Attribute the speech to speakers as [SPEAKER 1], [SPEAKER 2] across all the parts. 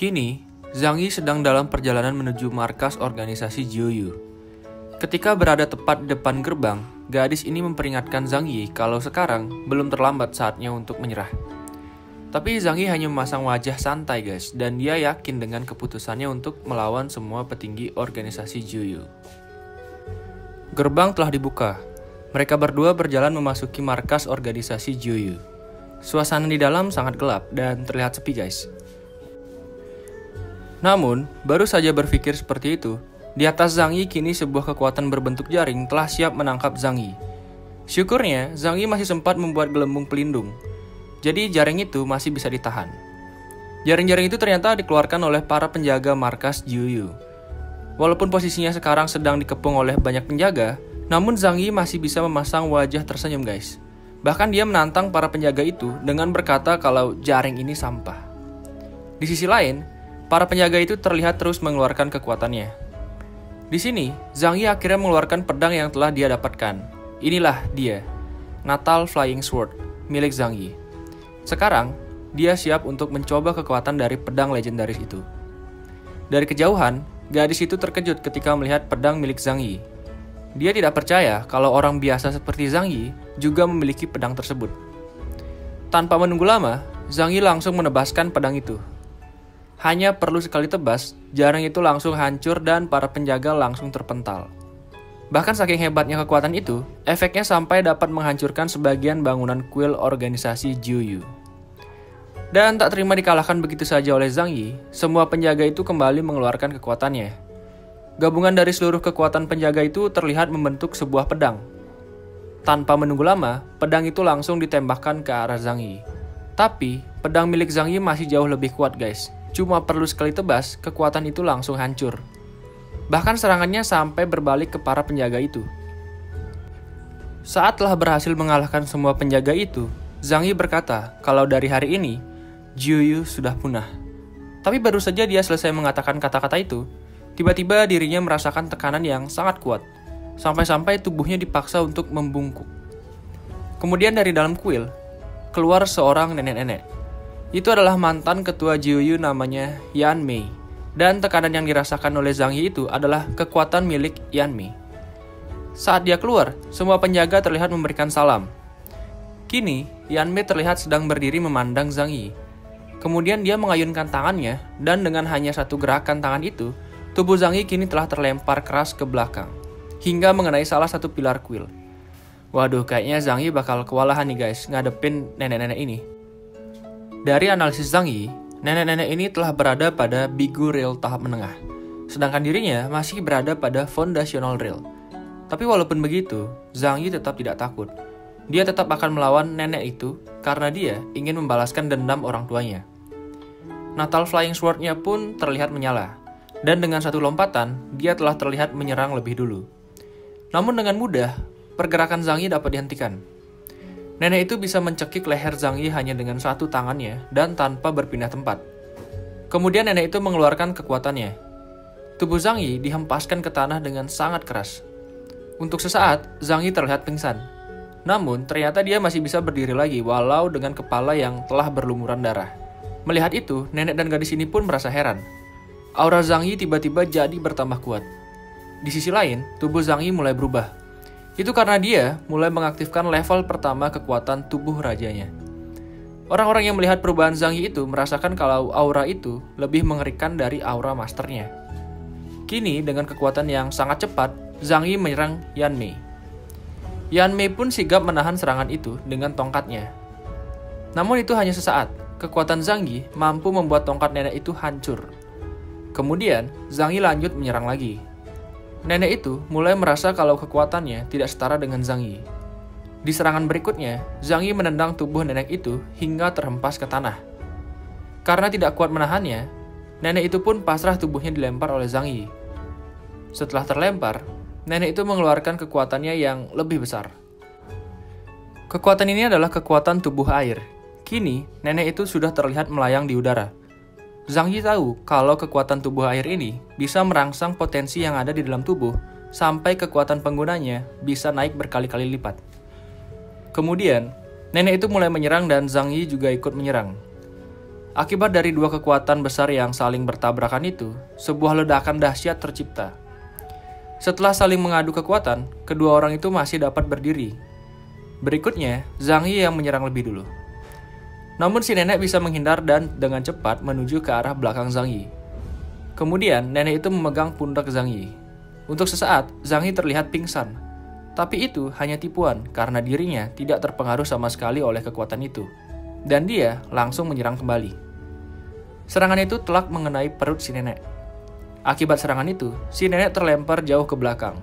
[SPEAKER 1] Kini, Zhang Yi sedang dalam perjalanan menuju markas organisasi Jiuyu. Ketika berada tepat di depan gerbang, gadis ini memperingatkan Zhang Yi kalau sekarang belum terlambat saatnya untuk menyerah. Tapi Zhang Yi hanya memasang wajah santai guys, dan dia yakin dengan keputusannya untuk melawan semua petinggi organisasi Jiuyu. Gerbang telah dibuka. Mereka berdua berjalan memasuki markas organisasi Jiuyu. Suasana di dalam sangat gelap dan terlihat sepi guys. Namun, baru saja berpikir seperti itu, di atas Zhang Yi kini sebuah kekuatan berbentuk jaring telah siap menangkap Zhang Yi. Syukurnya, Zhang Yi masih sempat membuat gelembung pelindung. Jadi jaring itu masih bisa ditahan. Jaring-jaring itu ternyata dikeluarkan oleh para penjaga markas Jiuyu. Walaupun posisinya sekarang sedang dikepung oleh banyak penjaga, namun Zhang Yi masih bisa memasang wajah tersenyum guys. Bahkan dia menantang para penjaga itu dengan berkata kalau jaring ini sampah. Di sisi lain, para penjaga itu terlihat terus mengeluarkan kekuatannya. Di sini, Zhang Yi akhirnya mengeluarkan pedang yang telah dia dapatkan. Inilah dia, Natal Flying Sword, milik Zhang Yi. Sekarang, dia siap untuk mencoba kekuatan dari pedang legendaris itu. Dari kejauhan, gadis itu terkejut ketika melihat pedang milik Zhang Yi. Dia tidak percaya kalau orang biasa seperti Zhang Yi juga memiliki pedang tersebut. Tanpa menunggu lama, Zhang Yi langsung menebaskan pedang itu. Hanya perlu sekali tebas, jaring itu langsung hancur dan para penjaga langsung terpental. Bahkan saking hebatnya kekuatan itu, efeknya sampai dapat menghancurkan sebagian bangunan kuil organisasi Jiuyu. Dan tak terima dikalahkan begitu saja oleh Zhang Yi, semua penjaga itu kembali mengeluarkan kekuatannya. Gabungan dari seluruh kekuatan penjaga itu terlihat membentuk sebuah pedang. Tanpa menunggu lama, pedang itu langsung ditembakkan ke arah Zhang Yi. Tapi, pedang milik Zhang Yi masih jauh lebih kuat guys. Cuma perlu sekali tebas, kekuatan itu langsung hancur. Bahkan serangannya sampai berbalik ke para penjaga itu. Saat telah berhasil mengalahkan semua penjaga itu, Zhang Yi berkata kalau dari hari ini, Jiuyu sudah punah. Tapi baru saja dia selesai mengatakan kata-kata itu, tiba-tiba dirinya merasakan tekanan yang sangat kuat. Sampai-sampai tubuhnya dipaksa untuk membungkuk. Kemudian dari dalam kuil, keluar seorang nenek-nenek. Itu adalah mantan ketua Jiuyu namanya Yan Mei. Dan tekanan yang dirasakan oleh Zhang Yi itu adalah kekuatan milik Yan Mei. Saat dia keluar, semua penjaga terlihat memberikan salam. Kini, Yan Mei terlihat sedang berdiri memandang Zhang Yi. Kemudian dia mengayunkan tangannya, dan dengan hanya satu gerakan tangan itu, tubuh Zhang Yi kini telah terlempar keras ke belakang, hingga mengenai salah satu pilar kuil. Waduh, kayaknya Zhang Yi bakal kewalahan nih guys, ngadepin nenek-nenek ini. Dari analisis Zhang Yi, nenek-nenek ini telah berada pada Bigu Rail tahap menengah, sedangkan dirinya masih berada pada Foundational Rail. Tapi walaupun begitu, Zhang Yi tetap tidak takut. Dia tetap akan melawan nenek itu karena dia ingin membalaskan dendam orang tuanya. Natal Flying Sword-nya pun terlihat menyala, dan dengan satu lompatan, dia telah terlihat menyerang lebih dulu. Namun dengan mudah, pergerakan Zhang Yi dapat dihentikan. Nenek itu bisa mencekik leher Zhang Yi hanya dengan satu tangannya dan tanpa berpindah tempat. Kemudian nenek itu mengeluarkan kekuatannya. Tubuh Zhang Yi dihempaskan ke tanah dengan sangat keras. Untuk sesaat, Zhang Yi terlihat pingsan. Namun, ternyata dia masih bisa berdiri lagi walau dengan kepala yang telah berlumuran darah. Melihat itu, nenek dan gadis ini pun merasa heran. Aura Zhang Yi tiba-tiba jadi bertambah kuat. Di sisi lain, tubuh Zhang Yi mulai berubah. Itu karena dia mulai mengaktifkan level pertama kekuatan tubuh rajanya. Orang-orang yang melihat perubahan Zhang Yi itu merasakan kalau aura itu lebih mengerikan dari aura masternya. Kini dengan kekuatan yang sangat cepat, Zhang Yi menyerang Yan Mei. Yan Mei pun sigap menahan serangan itu dengan tongkatnya. Namun itu hanya sesaat, kekuatan Zhang Yi mampu membuat tongkat nenek itu hancur. Kemudian, Zhang Yi lanjut menyerang lagi. Nenek itu mulai merasa kalau kekuatannya tidak setara dengan Zhang Yi. Di serangan berikutnya, Zhang Yi menendang tubuh nenek itu hingga terhempas ke tanah. Karena tidak kuat menahannya, nenek itu pun pasrah tubuhnya dilempar oleh Zhang Yi. Setelah terlempar, nenek itu mengeluarkan kekuatannya yang lebih besar. Kekuatan ini adalah kekuatan tubuh air. Kini, nenek itu sudah terlihat melayang di udara. Zhang Yi tahu kalau kekuatan tubuh air ini bisa merangsang potensi yang ada di dalam tubuh sampai kekuatan penggunanya bisa naik berkali-kali lipat. Kemudian, nenek itu mulai menyerang dan Zhang Yi juga ikut menyerang. Akibat dari dua kekuatan besar yang saling bertabrakan itu, sebuah ledakan dahsyat tercipta. Setelah saling mengadu kekuatan, kedua orang itu masih dapat berdiri. Berikutnya, Zhang Yi yang menyerang lebih dulu. Namun si nenek bisa menghindar dan dengan cepat menuju ke arah belakang Zhang Yi. Kemudian, nenek itu memegang pundak Zhang Yi. Untuk sesaat, Zhang Yi terlihat pingsan. Tapi itu hanya tipuan karena dirinya tidak terpengaruh sama sekali oleh kekuatan itu. Dan dia langsung menyerang kembali. Serangan itu telak mengenai perut si nenek. Akibat serangan itu, si nenek terlempar jauh ke belakang.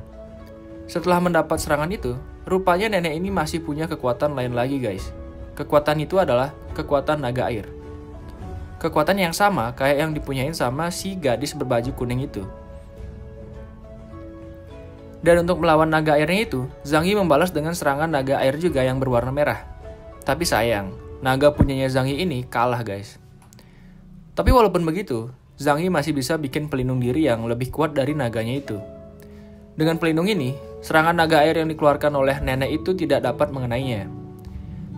[SPEAKER 1] Setelah mendapat serangan itu, rupanya nenek ini masih punya kekuatan lain lagi guys. Kekuatan itu adalah kekuatan naga air. Kekuatan yang sama kayak yang dipunyain sama si gadis berbaju kuning itu. Dan untuk melawan naga airnya itu, Zhang Yi membalas dengan serangan naga air juga yang berwarna merah. Tapi sayang, naga punyanya Zhang Yi ini kalah guys. Tapi walaupun begitu, Zhang Yi masih bisa bikin pelindung diri yang lebih kuat dari naganya itu. Dengan pelindung ini, serangan naga air yang dikeluarkan oleh nenek itu tidak dapat mengenainya.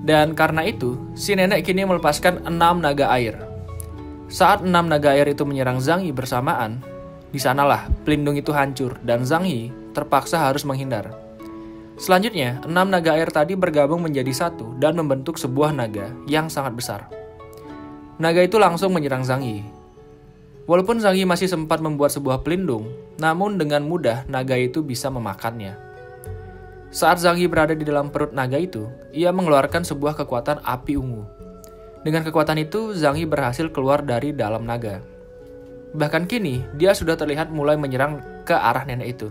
[SPEAKER 1] Dan karena itu, si nenek kini melepaskan 6 naga air. Saat 6 naga air itu menyerang Zhang Yi bersamaan, di sanalah pelindung itu hancur dan Zhang Yi terpaksa harus menghindar. Selanjutnya, 6 naga air tadi bergabung menjadi satu dan membentuk sebuah naga yang sangat besar. Naga itu langsung menyerang Zhang Yi. Walaupun Zhang Yi masih sempat membuat sebuah pelindung, namun dengan mudah naga itu bisa memakannya. Saat Zhang Yi berada di dalam perut naga itu, ia mengeluarkan sebuah kekuatan api ungu. Dengan kekuatan itu, Zhang Yi berhasil keluar dari dalam naga. Bahkan kini, dia sudah terlihat mulai menyerang ke arah nenek itu.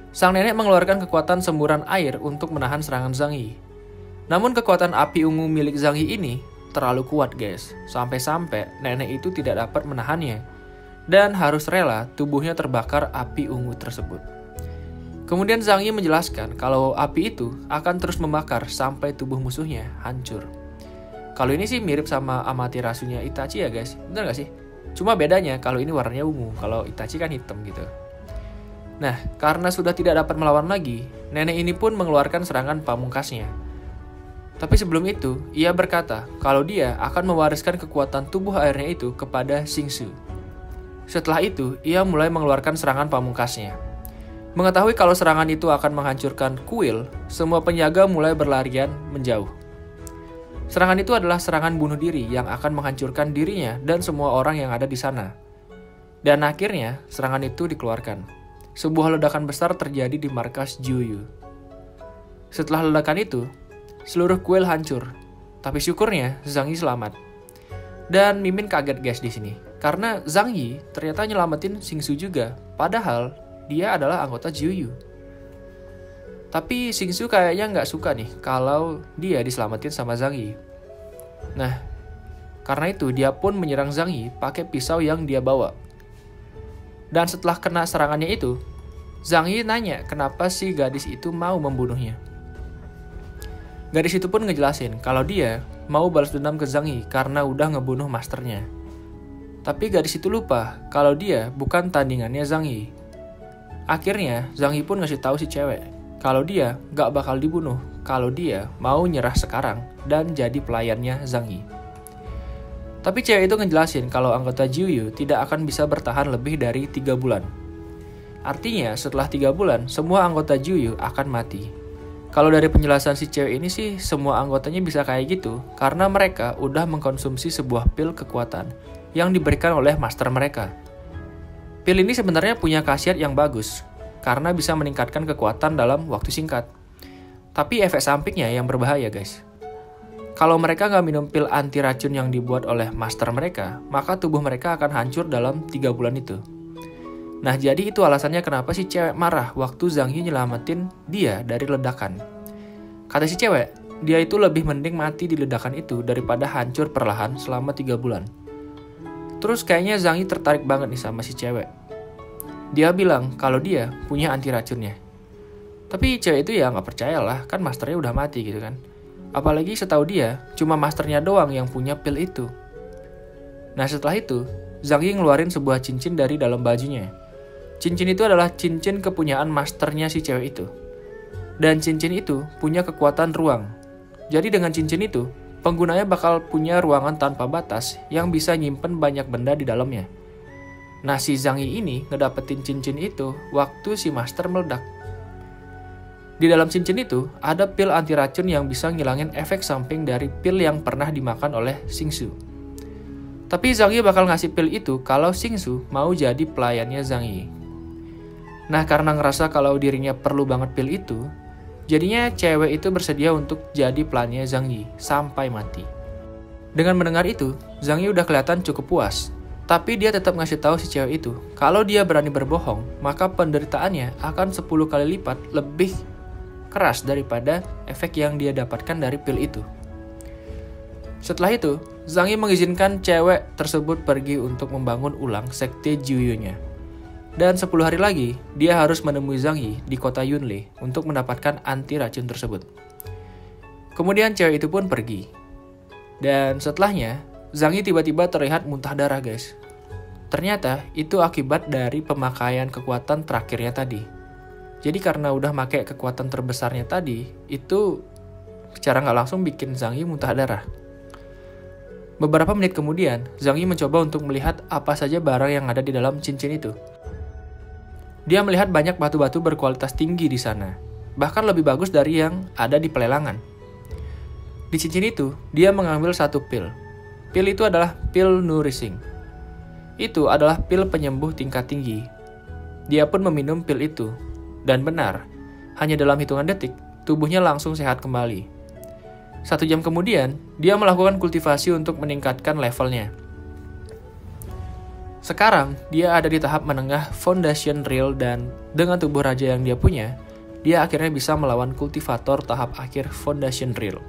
[SPEAKER 1] Sang nenek mengeluarkan kekuatan semburan air untuk menahan serangan Zhang Yi. Namun kekuatan api ungu milik Zhang Yi ini terlalu kuat guys, sampai-sampai nenek itu tidak dapat menahannya dan harus rela tubuhnya terbakar api ungu tersebut. Kemudian Zhang Yi menjelaskan kalau api itu akan terus membakar sampai tubuh musuhnya hancur. Kalau ini sih mirip sama Amaterasunya Itachi ya guys, bener gak sih? Cuma bedanya kalau ini warnanya ungu, kalau Itachi kan hitam gitu. Nah, karena sudah tidak dapat melawan lagi, nenek ini pun mengeluarkan serangan pamungkasnya. Tapi sebelum itu, ia berkata kalau dia akan mewariskan kekuatan tubuh airnya itu kepada Xingsu. Setelah itu, ia mulai mengeluarkan serangan pamungkasnya. Mengetahui kalau serangan itu akan menghancurkan kuil, semua penjaga mulai berlarian menjauh. Serangan itu adalah serangan bunuh diri yang akan menghancurkan dirinya dan semua orang yang ada di sana. Dan akhirnya, serangan itu dikeluarkan. Sebuah ledakan besar terjadi di markas Juyu. Setelah ledakan itu, seluruh kuil hancur. Tapi syukurnya Zhang Yi selamat. Dan Mimin kaget guys di sini, karena Zhang Yi ternyata nyelamatin Xingsu juga, padahal dia adalah anggota Juyu. Tapi Xingsu kayaknya nggak suka nih kalau dia diselamatin sama Zhang Yi. Nah, karena itu dia pun menyerang Zhang Yi pakai pisau yang dia bawa. Dan setelah kena serangannya itu, Zhang Yi nanya kenapa si gadis itu mau membunuhnya. Gadis itu pun ngejelasin kalau dia mau balas dendam ke Zhang Yi karena udah ngebunuh masternya. Tapi gadis itu lupa kalau dia bukan tandingannya Zhang Yi. Akhirnya Zhang Yi pun ngasih tahu si cewek kalau dia gak bakal dibunuh kalau dia mau nyerah sekarang dan jadi pelayannya Zhang Yi. Tapi cewek itu ngejelasin kalau anggota Juyu tidak akan bisa bertahan lebih dari 3 bulan. Artinya setelah 3 bulan, semua anggota Juyu akan mati. Kalau dari penjelasan si cewek ini sih, semua anggotanya bisa kayak gitu karena mereka udah mengkonsumsi sebuah pil kekuatan yang diberikan oleh master mereka. Pil ini sebenarnya punya khasiat yang bagus karena bisa meningkatkan kekuatan dalam waktu singkat. Tapi efek sampingnya yang berbahaya guys. Kalau mereka nggak minum pil anti racun yang dibuat oleh master mereka, maka tubuh mereka akan hancur dalam 3 bulan itu. Nah, jadi itu alasannya kenapa si cewek marah waktu Zhang Yi nyelamatin dia dari ledakan. Kata si cewek, dia itu lebih mending mati di ledakan itu daripada hancur perlahan selama 3 bulan. Terus kayaknya Zhang Yi tertarik banget nih sama si cewek. Dia bilang kalau dia punya anti racunnya. Tapi cewek itu ya nggak percaya lah, kan masternya udah mati gitu kan. Apalagi setahu dia, cuma masternya doang yang punya pil itu. Nah setelah itu, Zhang Yi ngeluarin sebuah cincin dari dalam bajunya. Cincin itu adalah cincin kepunyaan masternya si cewek itu. Dan cincin itu punya kekuatan ruang. Jadi dengan cincin itu, penggunanya bakal punya ruangan tanpa batas yang bisa nyimpen banyak benda di dalamnya. Nah, si Zhang Yi ini ngedapetin cincin itu waktu si Master meledak. Di dalam cincin itu ada pil anti racun yang bisa ngilangin efek samping dari pil yang pernah dimakan oleh Xingsu. Tapi Zhang Yi bakal ngasih pil itu kalau Xingsu mau jadi pelayannya Zhang Yi. Nah, karena ngerasa kalau dirinya perlu banget pil itu, jadinya cewek itu bersedia untuk jadi pelayannya Zhang Yi sampai mati. Dengan mendengar itu, Zhang Yi udah kelihatan cukup puas. Tapi dia tetap ngasih tahu si cewek itu, kalau dia berani berbohong, maka penderitaannya akan 10 kali lipat lebih keras daripada efek yang dia dapatkan dari pil itu. Setelah itu, Zhang Yi mengizinkan cewek tersebut pergi untuk membangun ulang sekte Jiuyunya. Dan 10 hari lagi, dia harus menemui Zhang Yi di kota Yunlei untuk mendapatkan anti racun tersebut. Kemudian cewek itu pun pergi. Dan setelahnya, Zhang Yi tiba-tiba terlihat muntah darah, guys. Ternyata itu akibat dari pemakaian kekuatan terakhirnya tadi. Jadi karena udah pakai kekuatan terbesarnya tadi, itu secara nggak langsung bikin Zhang Yi muntah darah. Beberapa menit kemudian, Zhang Yi mencoba untuk melihat apa saja barang yang ada di dalam cincin itu. Dia melihat banyak batu-batu berkualitas tinggi di sana, bahkan lebih bagus dari yang ada di pelelangan. Di cincin itu, dia mengambil satu pil. Pil itu adalah pil nourishing. Itu adalah pil penyembuh tingkat tinggi. Dia pun meminum pil itu. Dan benar, hanya dalam hitungan detik, tubuhnya langsung sehat kembali. 1 jam kemudian, dia melakukan kultivasi untuk meningkatkan levelnya. Sekarang, dia ada di tahap menengah Foundation Real dan dengan tubuh raja yang dia punya, dia akhirnya bisa melawan kultivator tahap akhir Foundation Real.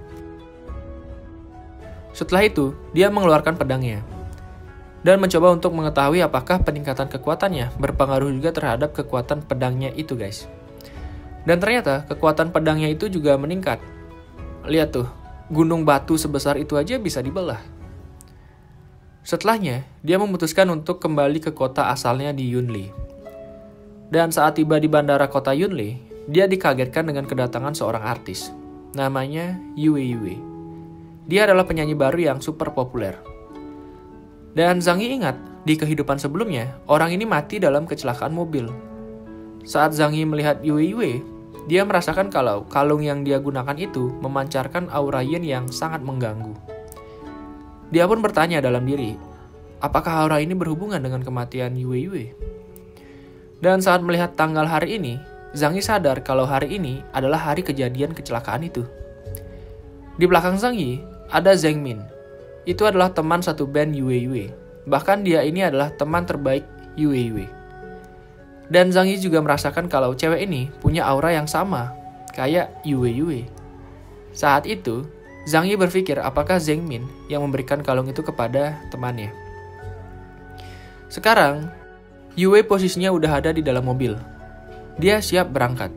[SPEAKER 1] Setelah itu, dia mengeluarkan pedangnya dan mencoba untuk mengetahui apakah peningkatan kekuatannya berpengaruh juga terhadap kekuatan pedangnya itu, guys. Dan ternyata kekuatan pedangnya itu juga meningkat. Lihat tuh, gunung batu sebesar itu aja bisa dibelah. Setelahnya, dia memutuskan untuk kembali ke kota asalnya di Yunlei. Dan saat tiba di bandara kota Yunlei, dia dikagetkan dengan kedatangan seorang artis. Namanya Yue Yue. Dia adalah penyanyi baru yang super populer. Dan Zhang Yi ingat, di kehidupan sebelumnya, orang ini mati dalam kecelakaan mobil. Saat Zhang Yi melihat Yue Yue, dia merasakan kalau kalung yang dia gunakan itu memancarkan aura yin yang sangat mengganggu. Dia pun bertanya dalam diri, apakah aura ini berhubungan dengan kematian Yue Yue? Dan saat melihat tanggal hari ini, Zhang Yi sadar kalau hari ini adalah hari kejadian kecelakaan itu. Di belakang Zhang Yi, ada Zheng Min. Itu adalah teman satu band Yue Yue. Bahkan dia ini adalah teman terbaik Yue Yue. Dan Zhang Yi juga merasakan kalau cewek ini punya aura yang sama, kayak Yue Yue. Saat itu, Zhang Yi berpikir apakah Zheng Min yang memberikan kalung itu kepada temannya. Sekarang, Yue posisinya udah ada di dalam mobil. Dia siap berangkat.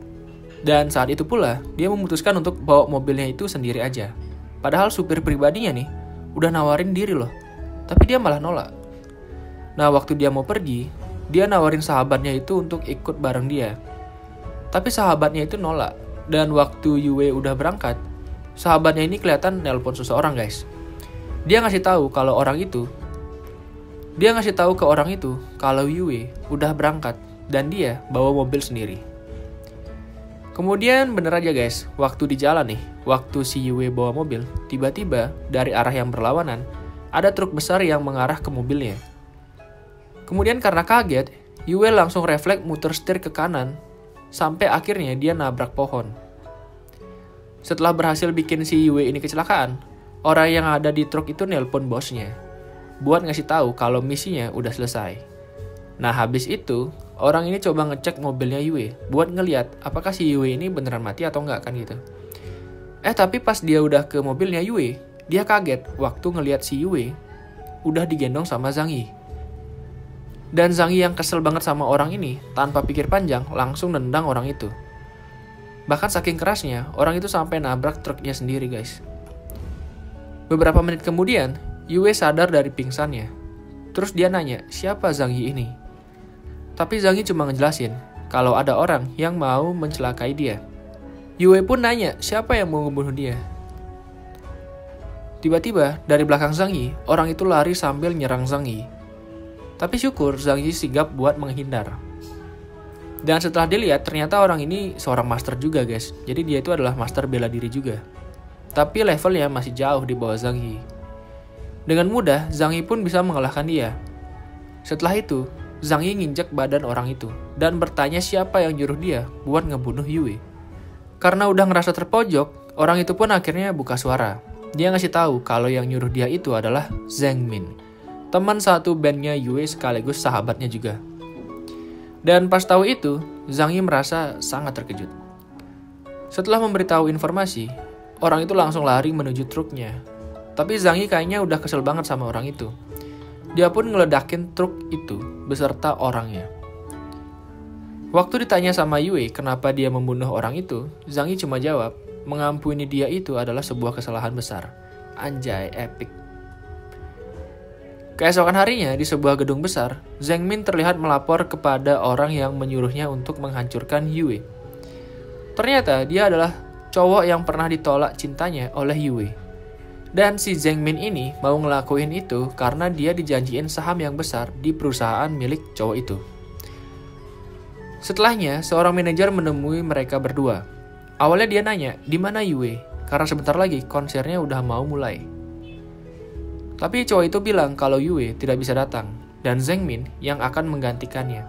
[SPEAKER 1] Dan saat itu pula, dia memutuskan untuk bawa mobilnya itu sendiri aja. Padahal supir pribadinya nih, udah nawarin diri loh. Tapi dia malah nolak. Nah, waktu dia mau pergi, dia nawarin sahabatnya itu untuk ikut bareng dia. Tapi sahabatnya itu nolak. Dan waktu Yue udah berangkat, sahabatnya ini kelihatan nelpon seseorang, guys. Dia ngasih tahu ke orang itu kalau Yue udah berangkat dan dia bawa mobil sendiri. Kemudian bener aja, guys, waktu di jalan nih, waktu si Yue bawa mobil, tiba-tiba dari arah yang berlawanan ada truk besar yang mengarah ke mobilnya. Kemudian karena kaget, Yue langsung refleks muter setir ke kanan sampai akhirnya dia nabrak pohon. Setelah berhasil bikin si Yue ini kecelakaan, orang yang ada di truk itu nelpon bosnya buat ngasih tahu kalau misinya udah selesai. Nah, habis itu, orang ini coba ngecek mobilnya Yue buat ngeliat apakah si Yue ini beneran mati atau enggak kan gitu. Tapi pas dia udah ke mobilnya Yue, dia kaget waktu ngeliat si Yue udah digendong sama Zhang Yi. Dan Zhang Yi yang kesel banget sama orang ini, tanpa pikir panjang langsung nendang orang itu. Bahkan saking kerasnya, orang itu sampai nabrak truknya sendiri, guys. Beberapa menit kemudian, Yue sadar dari pingsannya. Terus dia nanya, siapa Zhang Yi ini? Tapi Zhang Yi cuma ngejelasin kalau ada orang yang mau mencelakai dia. Yue pun nanya, siapa yang mau membunuh dia? Tiba-tiba dari belakang Zhang Yi, orang itu lari sambil nyerang Zhang Yi. Tapi syukur Zhang Yi sigap buat menghindar. Dan setelah dilihat ternyata orang ini seorang master juga guys. Jadi dia itu adalah master bela diri juga. Tapi levelnya masih jauh di bawah Zhang Yi. Dengan mudah Zhang Yi pun bisa mengalahkan dia. Setelah itu Zhang Yi nginjek badan orang itu dan bertanya siapa yang nyuruh dia buat ngebunuh Yue. Karena udah ngerasa terpojok, orang itu pun akhirnya buka suara. Dia ngasih tahu kalau yang nyuruh dia itu adalah Zheng Min, teman satu bandnya Yue sekaligus sahabatnya juga. Dan pas tahu itu, Zhang Yi merasa sangat terkejut. Setelah memberitahu informasi, orang itu langsung lari menuju truknya. Tapi Zhang Yi kayaknya udah kesel banget sama orang itu. Dia pun ngeledakin truk itu beserta orangnya. Waktu ditanya sama Yue kenapa dia membunuh orang itu, Zhang Yi cuma jawab, mengampuni dia itu adalah sebuah kesalahan besar. Anjay, epic. Keesokan harinya di sebuah gedung besar, Zheng Min terlihat melapor kepada orang yang menyuruhnya untuk menghancurkan Yue. Ternyata dia adalah cowok yang pernah ditolak cintanya oleh Yue. Dan si Zheng Min ini mau ngelakuin itu karena dia dijanjiin saham yang besar di perusahaan milik cowok itu. Setelahnya, seorang manajer menemui mereka berdua. Awalnya dia nanya, di mana Yue? Karena sebentar lagi konsernya udah mau mulai. Tapi cowok itu bilang kalau Yue tidak bisa datang, dan Zheng Min yang akan menggantikannya.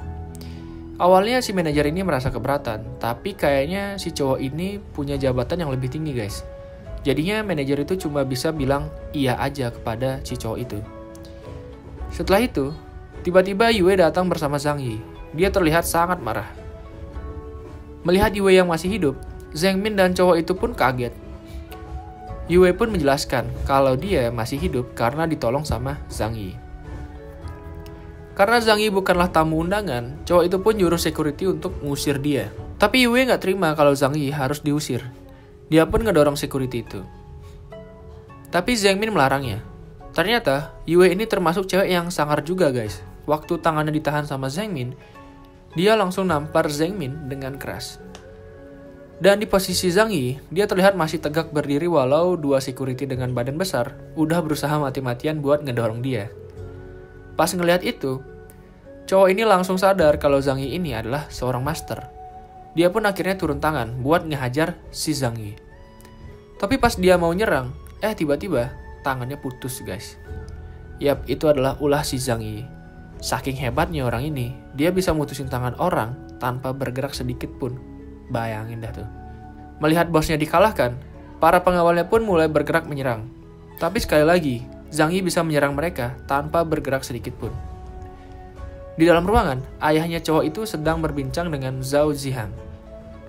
[SPEAKER 1] Awalnya si manajer ini merasa keberatan, tapi kayaknya si cowok ini punya jabatan yang lebih tinggi guys. Jadinya manajer itu cuma bisa bilang iya aja kepada si cowok itu. Setelah itu, tiba-tiba Yue datang bersama Zhang Yi. Dia terlihat sangat marah. Melihat Yue yang masih hidup, Zheng Min dan cowok itu pun kaget. Yue pun menjelaskan kalau dia masih hidup karena ditolong sama Zhang Yi. Karena Zhang Yi bukanlah tamu undangan, cowok itu pun nyuruh security untuk ngusir dia. Tapi Yue nggak terima kalau Zhang Yi harus diusir. Dia pun ngedorong security itu. Tapi Zheng Min melarangnya. Ternyata Yue ini termasuk cewek yang sangar juga guys. Waktu tangannya ditahan sama Zheng Min, dia langsung nampar Zheng Min dengan keras. Dan di posisi Zhang Yi, dia terlihat masih tegak berdiri walau dua security dengan badan besar udah berusaha mati-matian buat ngedorong dia. Pas ngelihat itu, cowok ini langsung sadar kalau Zhang Yi ini adalah seorang master. Dia pun akhirnya turun tangan buat ngehajar si Zhang Yi. Tapi pas dia mau nyerang, tiba-tiba tangannya putus guys. Yap, itu adalah ulah si Zhang Yi. Saking hebatnya orang ini, dia bisa mutusin tangan orang tanpa bergerak sedikit pun. Bayangin dah tuh. Melihat bosnya dikalahkan, para pengawalnya pun mulai bergerak menyerang. Tapi sekali lagi, Zhang Yi bisa menyerang mereka tanpa bergerak sedikit pun. Di dalam ruangan, ayahnya cowok itu sedang berbincang dengan Zhao Zihang.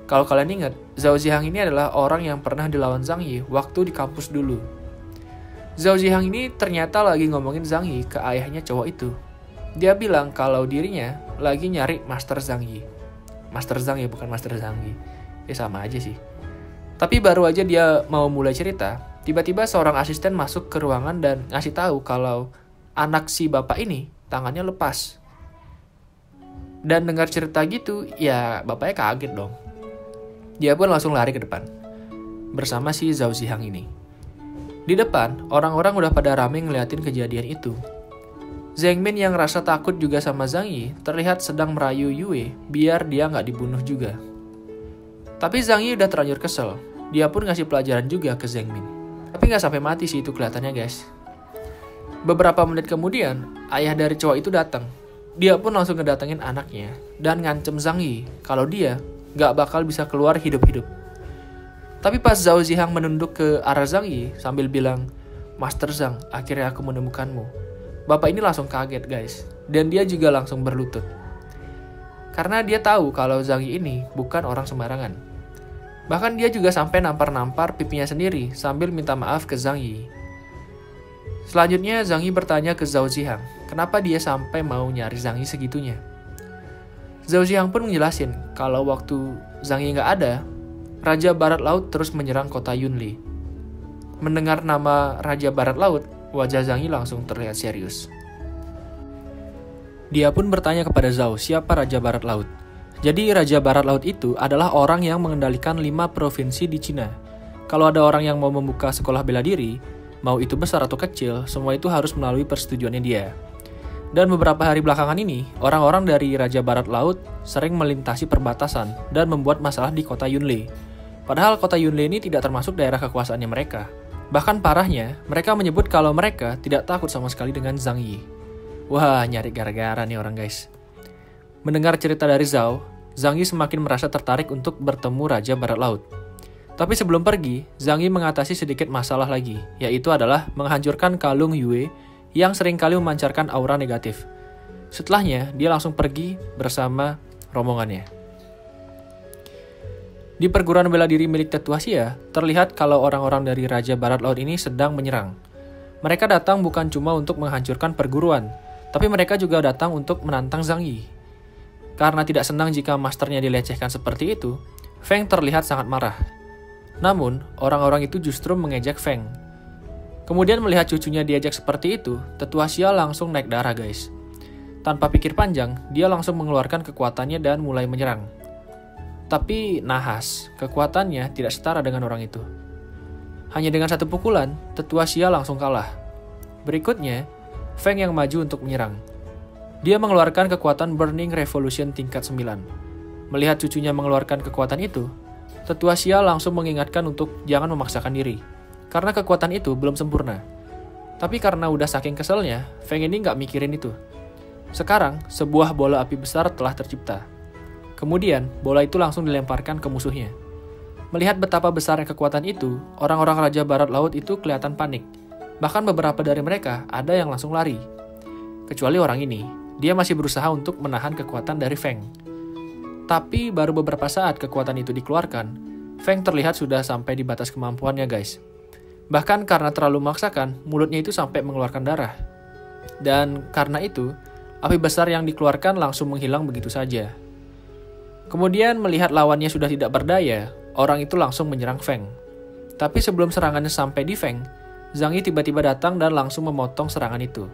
[SPEAKER 1] Kalau kalian ingat, Zhao Zihang ini adalah orang yang pernah dilawan Zhang Yi waktu di kampus dulu. Zhao Zihang ini ternyata lagi ngomongin Zhang Yi ke ayahnya cowok itu. Dia bilang kalau dirinya lagi nyari Master Zhang Yi. Master Zhang ya, bukan Master Zhang Yi. Ya sama aja sih. Tapi baru aja dia mau mulai cerita, tiba-tiba seorang asisten masuk ke ruangan dan ngasih tahu kalau anak si bapak ini tangannya lepas. Dan dengar cerita gitu, ya bapaknya kaget dong. Dia pun langsung lari ke depan bersama si Zhao Zihang ini. Di depan, orang-orang udah pada rame ngeliatin kejadian itu. Zheng Min yang rasa takut juga sama Zhang Yi terlihat sedang merayu Yue biar dia nggak dibunuh juga. Tapi Zhang Yi udah terlanjur kesel. Dia pun ngasih pelajaran juga ke Zheng Min. Tapi nggak sampai mati sih itu kelihatannya guys. Beberapa menit kemudian, ayah dari cowok itu datang. Dia pun langsung ngedatengin anaknya dan ngancem Zhang Yi kalau dia nggak bakal bisa keluar hidup-hidup. Tapi pas Zhao Zihang menunduk ke arah Zhang Yi sambil bilang, "Master Zhang, akhirnya aku menemukanmu." Bapak ini langsung kaget guys, dan dia juga langsung berlutut. Karena dia tahu kalau Zhang Yi ini bukan orang sembarangan. Bahkan dia juga sampai nampar-nampar pipinya sendiri sambil minta maaf ke Zhang Yi. Selanjutnya Zhang Yi bertanya ke Zhao Zihang, kenapa dia sampai mau nyari Zhang Yi segitunya. Zhao Zihang pun menjelasin kalau waktu Zhang Yi nggak ada, Raja Barat Laut terus menyerang kota Yunli. Mendengar nama Raja Barat Laut, wajah Zhang Yi langsung terlihat serius. Dia pun bertanya kepada Zhao siapa Raja Barat Laut. Jadi Raja Barat Laut itu adalah orang yang mengendalikan 5 provinsi di Cina. Kalau ada orang yang mau membuka sekolah bela diri, mau itu besar atau kecil, semua itu harus melalui persetujuannya dia. Dan beberapa hari belakangan ini, orang-orang dari Raja Barat Laut sering melintasi perbatasan dan membuat masalah di kota Yunlei. Padahal kota Yunlei ini tidak termasuk daerah kekuasaannya mereka. Bahkan parahnya, mereka menyebut kalau mereka tidak takut sama sekali dengan Zhang Yi. Wah, nyari gara-gara nih orang guys. Mendengar cerita dari Zhao, Zhang Yi semakin merasa tertarik untuk bertemu Raja Barat Laut. Tapi sebelum pergi, Zhang Yi mengatasi sedikit masalah lagi, yaitu adalah menghancurkan kalung Yue yang seringkali memancarkan aura negatif. Setelahnya, dia langsung pergi bersama rombongannya. Di perguruan bela diri milik Tetua Xia, terlihat kalau orang-orang dari Raja Barat Laut ini sedang menyerang. Mereka datang bukan cuma untuk menghancurkan perguruan, tapi mereka juga datang untuk menantang Zhang Yi. Karena tidak senang jika masternya dilecehkan seperti itu, Feng terlihat sangat marah. Namun, orang-orang itu justru mengejek Feng. Kemudian melihat cucunya diajak seperti itu, Tetua Xia langsung naik darah guys. Tanpa pikir panjang, dia langsung mengeluarkan kekuatannya dan mulai menyerang. Tapi nahas, kekuatannya tidak setara dengan orang itu. Hanya dengan satu pukulan, Tetua Xia langsung kalah. Berikutnya, Feng yang maju untuk menyerang. Dia mengeluarkan kekuatan Burning Revolution tingkat 9. Melihat cucunya mengeluarkan kekuatan itu, Tetua Xia langsung mengingatkan untuk jangan memaksakan diri. Karena kekuatan itu belum sempurna. Tapi karena udah saking keselnya, Feng ini nggak mikirin itu. Sekarang, sebuah bola api besar telah tercipta. Kemudian, bola itu langsung dilemparkan ke musuhnya. Melihat betapa besarnya kekuatan itu, orang-orang Raja Barat Laut itu kelihatan panik. Bahkan beberapa dari mereka ada yang langsung lari. Kecuali orang ini, dia masih berusaha untuk menahan kekuatan dari Feng. Tapi baru beberapa saat kekuatan itu dikeluarkan, Feng terlihat sudah sampai di batas kemampuannya guys. Bahkan karena terlalu memaksakan, mulutnya itu sampai mengeluarkan darah. Dan karena itu, api besar yang dikeluarkan langsung menghilang begitu saja. Kemudian melihat lawannya sudah tidak berdaya, orang itu langsung menyerang Feng. Tapi sebelum serangannya sampai di Feng, Zhang Yi tiba-tiba datang dan langsung memotong serangan itu.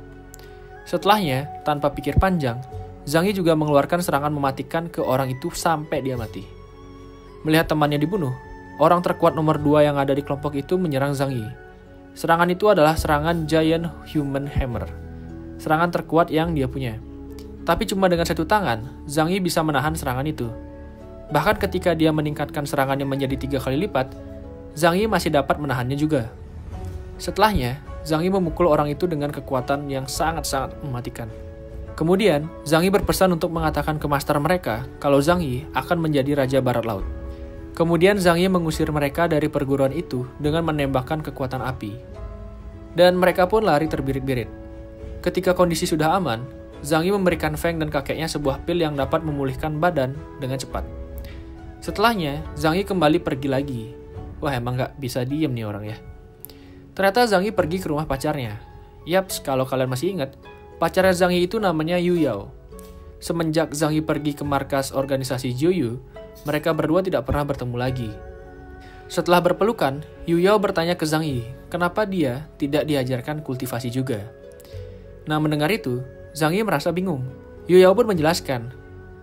[SPEAKER 1] Setelahnya, tanpa pikir panjang, Zhang Yi juga mengeluarkan serangan mematikan ke orang itu sampai dia mati. Melihat temannya dibunuh, orang terkuat nomor 2 yang ada di kelompok itu menyerang Zhang Yi. Serangan itu adalah serangan Giant Human Hammer. Serangan terkuat yang dia punya. Tapi cuma dengan satu tangan, Zhang Yi bisa menahan serangan itu. Bahkan ketika dia meningkatkan serangannya menjadi 3 kali lipat, Zhang Yi masih dapat menahannya juga. Setelahnya, Zhang Yi memukul orang itu dengan kekuatan yang sangat-sangat mematikan. Kemudian, Zhang Yi berpesan untuk mengatakan ke master mereka kalau Zhang Yi akan menjadi Raja Barat Laut. Kemudian Zhang Yi mengusir mereka dari perguruan itu dengan menembakkan kekuatan api. Dan mereka pun lari terbirit-birit. Ketika kondisi sudah aman, Zhang Yi memberikan Feng dan kakeknya sebuah pil yang dapat memulihkan badan dengan cepat. Setelahnya, Zhang Yi kembali pergi lagi. Wah, emang nggak bisa diem nih orang ya. Ternyata Zhang Yi pergi ke rumah pacarnya. Yaps, kalau kalian masih ingat, pacarnya Zhang Yi itu namanya Yu Yao. Semenjak Zhang Yi pergi ke markas organisasi Jiuyu, mereka berdua tidak pernah bertemu lagi. Setelah berpelukan, Yu Yao bertanya ke Zhang Yi, kenapa dia tidak diajarkan kultivasi juga. Nah, mendengar itu, Zhang Yi merasa bingung. Yu Yao pun menjelaskan,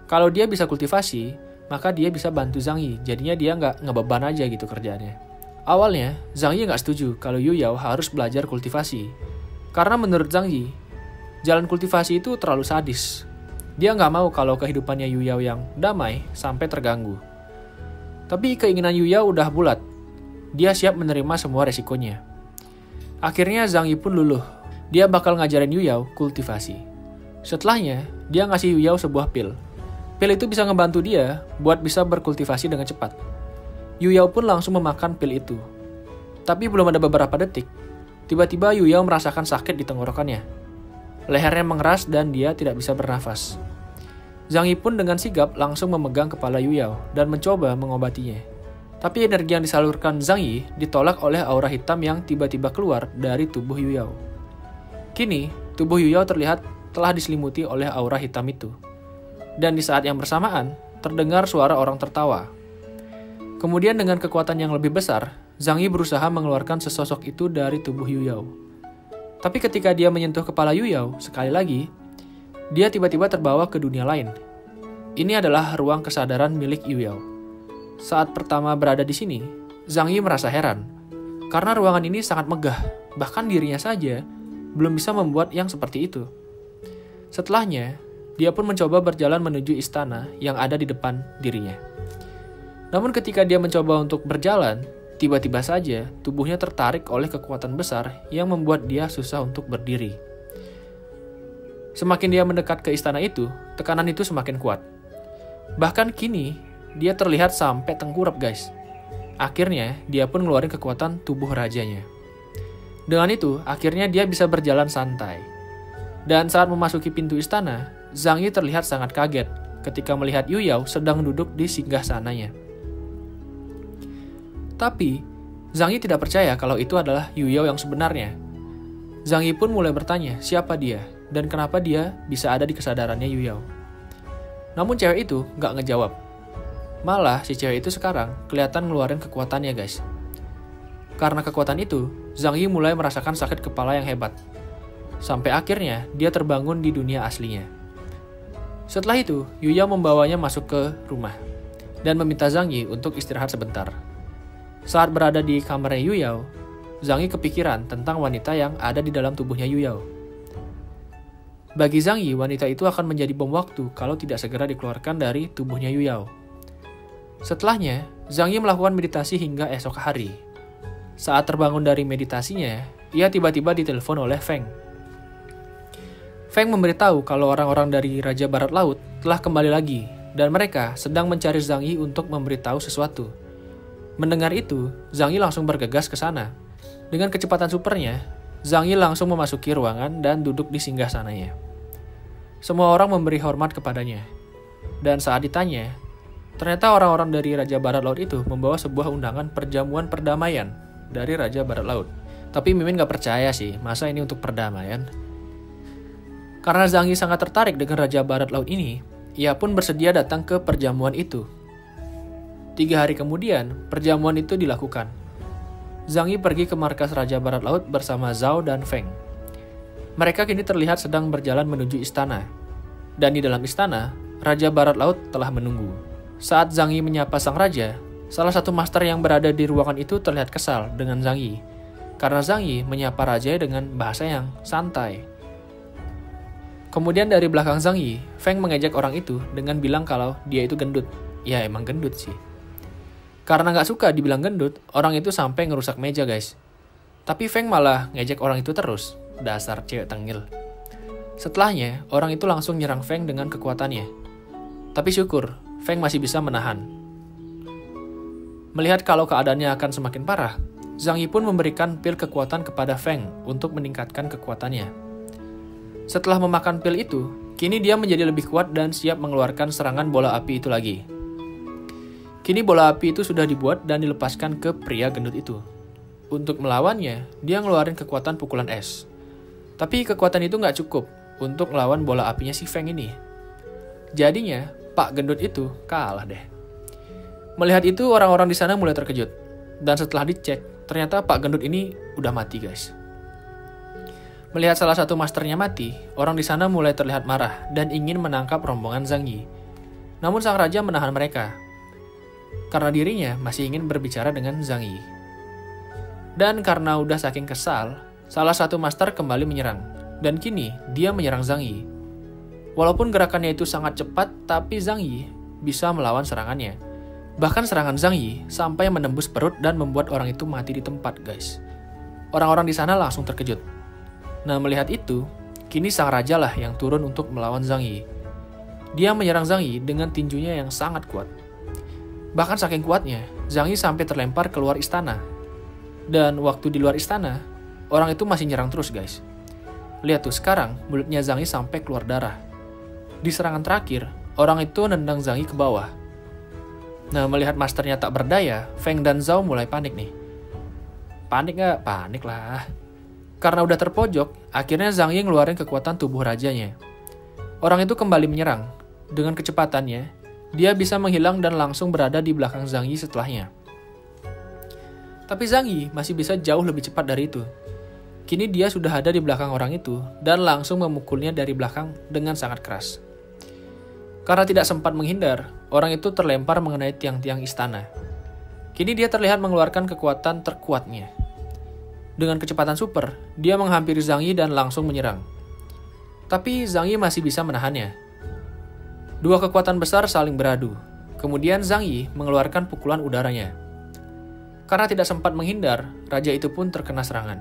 [SPEAKER 1] kalau dia bisa kultivasi, maka dia bisa bantu Zhang Yi, jadinya dia nggak ngebeban aja gitu kerjaannya. Awalnya, Zhang Yi nggak setuju kalau Yu Yao harus belajar kultivasi. Karena menurut Zhang Yi, jalan kultivasi itu terlalu sadis. Dia nggak mau kalau kehidupannya Yu Yao yang damai sampai terganggu. Tapi keinginan Yu Yao udah bulat. Dia siap menerima semua resikonya. Akhirnya Zhang Yi pun luluh. Dia bakal ngajarin Yu Yao kultivasi. Setelahnya, dia ngasih Yu Yao sebuah pil. Pil itu bisa ngebantu dia buat bisa berkultivasi dengan cepat. Yu Yao pun langsung memakan pil itu. Tapi belum ada beberapa detik, tiba-tiba Yu Yao merasakan sakit di tenggorokannya. Lehernya mengeras dan dia tidak bisa bernafas. Zhang Yi pun dengan sigap langsung memegang kepala Yu Yao dan mencoba mengobatinya. Tapi energi yang disalurkan Zhang Yi ditolak oleh aura hitam yang tiba-tiba keluar dari tubuh Yu Yao. Kini, tubuh Yu Yao terlihat telah diselimuti oleh aura hitam itu. Dan di saat yang bersamaan, terdengar suara orang tertawa. Kemudian dengan kekuatan yang lebih besar, Zhang Yi berusaha mengeluarkan sesosok itu dari tubuh Yu Yao. Tapi ketika dia menyentuh kepala Yu Yao sekali lagi, dia tiba-tiba terbawa ke dunia lain. Ini adalah ruang kesadaran milik Yu Yao. Saat pertama berada di sini, Zhang Yi merasa heran. Karena ruangan ini sangat megah, bahkan dirinya saja belum bisa membuat yang seperti itu. Setelahnya, dia pun mencoba berjalan menuju istana yang ada di depan dirinya. Namun ketika dia mencoba untuk berjalan, tiba-tiba saja tubuhnya tertarik oleh kekuatan besar yang membuat dia susah untuk berdiri. Semakin dia mendekat ke istana itu, tekanan itu semakin kuat. Bahkan kini, dia terlihat sampai tengkurap guys. Akhirnya, dia pun ngeluarin kekuatan tubuh rajanya. Dengan itu, akhirnya dia bisa berjalan santai. Dan saat memasuki pintu istana, Zhang Yi terlihat sangat kaget ketika melihat Yu Yao sedang duduk di singgasananya. Tapi, Zhang Yi tidak percaya kalau itu adalah Yu Yao yang sebenarnya. Zhang Yi pun mulai bertanya siapa dia dan kenapa dia bisa ada di kesadarannya Yu Yao. Namun cewek itu gak ngejawab. Malah si cewek itu sekarang kelihatan ngeluarin kekuatannya guys. Karena kekuatan itu, Zhang Yi mulai merasakan sakit kepala yang hebat. Sampai akhirnya dia terbangun di dunia aslinya. Setelah itu, Yu Yao membawanya masuk ke rumah dan meminta Zhang Yi untuk istirahat sebentar. Saat berada di kamarnya Yu Yao, Zhang Yi kepikiran tentang wanita yang ada di dalam tubuhnya Yu Yao. Bagi Zhang Yi, wanita itu akan menjadi bom waktu kalau tidak segera dikeluarkan dari tubuhnya Yu Yao. Setelahnya, Zhang Yi melakukan meditasi hingga esok hari. Saat terbangun dari meditasinya, ia tiba-tiba ditelepon oleh Feng. Feng memberitahu kalau orang-orang dari Raja Barat Laut telah kembali lagi dan mereka sedang mencari Zhang Yi untuk memberitahu sesuatu. Mendengar itu, Zhang Yi langsung bergegas ke sana. Dengan kecepatan supernya, Zhang Yi langsung memasuki ruangan dan duduk di singgasananya. Semua orang memberi hormat kepadanya. Dan saat ditanya, ternyata orang-orang dari Raja Barat Laut itu membawa sebuah undangan perjamuan perdamaian dari Raja Barat Laut. Tapi Mimin gak percaya sih, masa ini untuk perdamaian? Karena Zhang Yi sangat tertarik dengan Raja Barat Laut ini, ia pun bersedia datang ke perjamuan itu. 3 hari kemudian, perjamuan itu dilakukan. Zhang Yi pergi ke markas Raja Barat Laut bersama Zhao dan Feng. Mereka kini terlihat sedang berjalan menuju istana. Dan di dalam istana, Raja Barat Laut telah menunggu. Saat Zhang Yi menyapa sang raja, salah satu master yang berada di ruangan itu terlihat kesal dengan Zhang Yi. Karena Zhang Yi menyapa raja dengan bahasa yang santai. Kemudian dari belakang Zhang Yi, Feng mengejek orang itu dengan bilang kalau dia itu gendut. Ya emang gendut sih. Karena gak suka dibilang gendut, orang itu sampai ngerusak meja guys. Tapi Feng malah ngejek orang itu terus. Dasar cewek tengil. Setelahnya, orang itu langsung nyerang Feng dengan kekuatannya. Tapi syukur, Feng masih bisa menahan. Melihat kalau keadaannya akan semakin parah, Zhang Yi pun memberikan pil kekuatan kepada Feng untuk meningkatkan kekuatannya. Setelah memakan pil itu, kini dia menjadi lebih kuat dan siap mengeluarkan serangan bola api itu lagi. Kini bola api itu sudah dibuat dan dilepaskan ke pria gendut itu. Untuk melawannya, dia ngeluarin kekuatan pukulan es. Tapi kekuatan itu nggak cukup untuk melawan bola apinya si Feng ini. Jadinya, Pak gendut itu kalah deh. Melihat itu, orang-orang di sana mulai terkejut. Dan setelah dicek, ternyata Pak gendut ini udah mati guys. Melihat salah satu masternya mati, orang di sana mulai terlihat marah dan ingin menangkap rombongan Zhang Yi. Namun sang raja menahan mereka. Karena dirinya masih ingin berbicara dengan Zhang Yi. Dan karena udah saking kesal, salah satu master kembali menyerang, dan kini dia menyerang Zhang Yi. Walaupun gerakannya itu sangat cepat, tapi Zhang Yi bisa melawan serangannya. Bahkan serangan Zhang Yi sampai menembus perut dan membuat orang itu mati di tempat guys. Orang-orang di sana langsung terkejut. Nah melihat itu, kini sang raja lah yang turun untuk melawan Zhang Yi. Dia menyerang Zhang Yi dengan tinjunya yang sangat kuat. Bahkan saking kuatnya, Zhang Yi sampai terlempar keluar istana. Dan waktu di luar istana, orang itu masih nyerang terus guys. Lihat tuh sekarang, mulutnya Zhang Yi sampai keluar darah. Di serangan terakhir, orang itu nendang Zhang Yi ke bawah. Nah melihat masternya tak berdaya, Feng dan Zhao mulai panik nih. Panik gak? Panik lah. Karena udah terpojok, akhirnya Zhang Yi ngeluarin kekuatan tubuh rajanya. Orang itu kembali menyerang. Dengan kecepatannya, dia bisa menghilang dan langsung berada di belakang Zhang Yi setelahnya. Tapi Zhang Yi masih bisa jauh lebih cepat dari itu. Kini dia sudah ada di belakang orang itu dan langsung memukulnya dari belakang dengan sangat keras. Karena tidak sempat menghindar, orang itu terlempar mengenai tiang-tiang istana. Kini dia terlihat mengeluarkan kekuatan terkuatnya.
[SPEAKER 2] Dengan kecepatan super, dia menghampiri Zhang Yi dan langsung menyerang. Tapi Zhang Yi masih bisa menahannya. Dua kekuatan besar saling beradu. Kemudian Zhang Yi mengeluarkan pukulan udaranya. Karena tidak sempat menghindar, raja itu pun terkena serangan.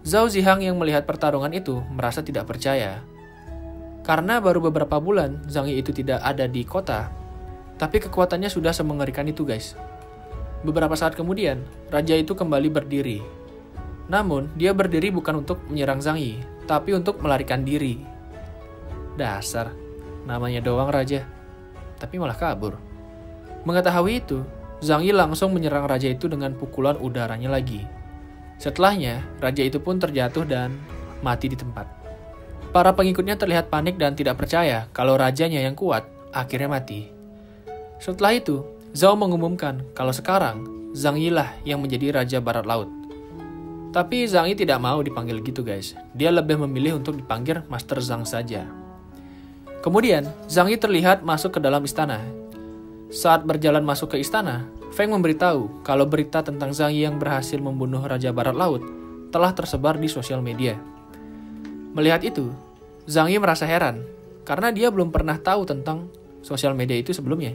[SPEAKER 2] Zhao Zihang yang melihat pertarungan itu merasa tidak percaya. Karena baru beberapa bulan Zhang Yi itu tidak ada di kota, tapi kekuatannya sudah semengerikan itu guys. Beberapa saat kemudian, raja itu kembali berdiri. Namun, dia berdiri bukan untuk menyerang Zhang Yi, tapi untuk melarikan diri. Dasar, namanya doang raja, tapi malah kabur. Mengetahui itu, Zhang Yi langsung menyerang raja itu dengan pukulan udaranya lagi. Setelahnya, raja itu pun terjatuh dan mati di tempat. Para pengikutnya terlihat panik dan tidak percaya kalau rajanya yang kuat akhirnya mati. Setelah itu, Zhao mengumumkan kalau sekarang Zhang Yi lah yang menjadi Raja Barat Laut. Tapi Zhang Yi tidak mau dipanggil gitu guys. Dia lebih memilih untuk dipanggil Master Zhang saja. Kemudian, Zhang Yi terlihat masuk ke dalam istana. Saat berjalan masuk ke istana, Feng memberitahu kalau berita tentang Zhang Yi yang berhasil membunuh Raja Barat Laut telah tersebar di sosial media. Melihat itu, Zhang Yi merasa heran karena dia belum pernah tahu tentang sosial media itu sebelumnya.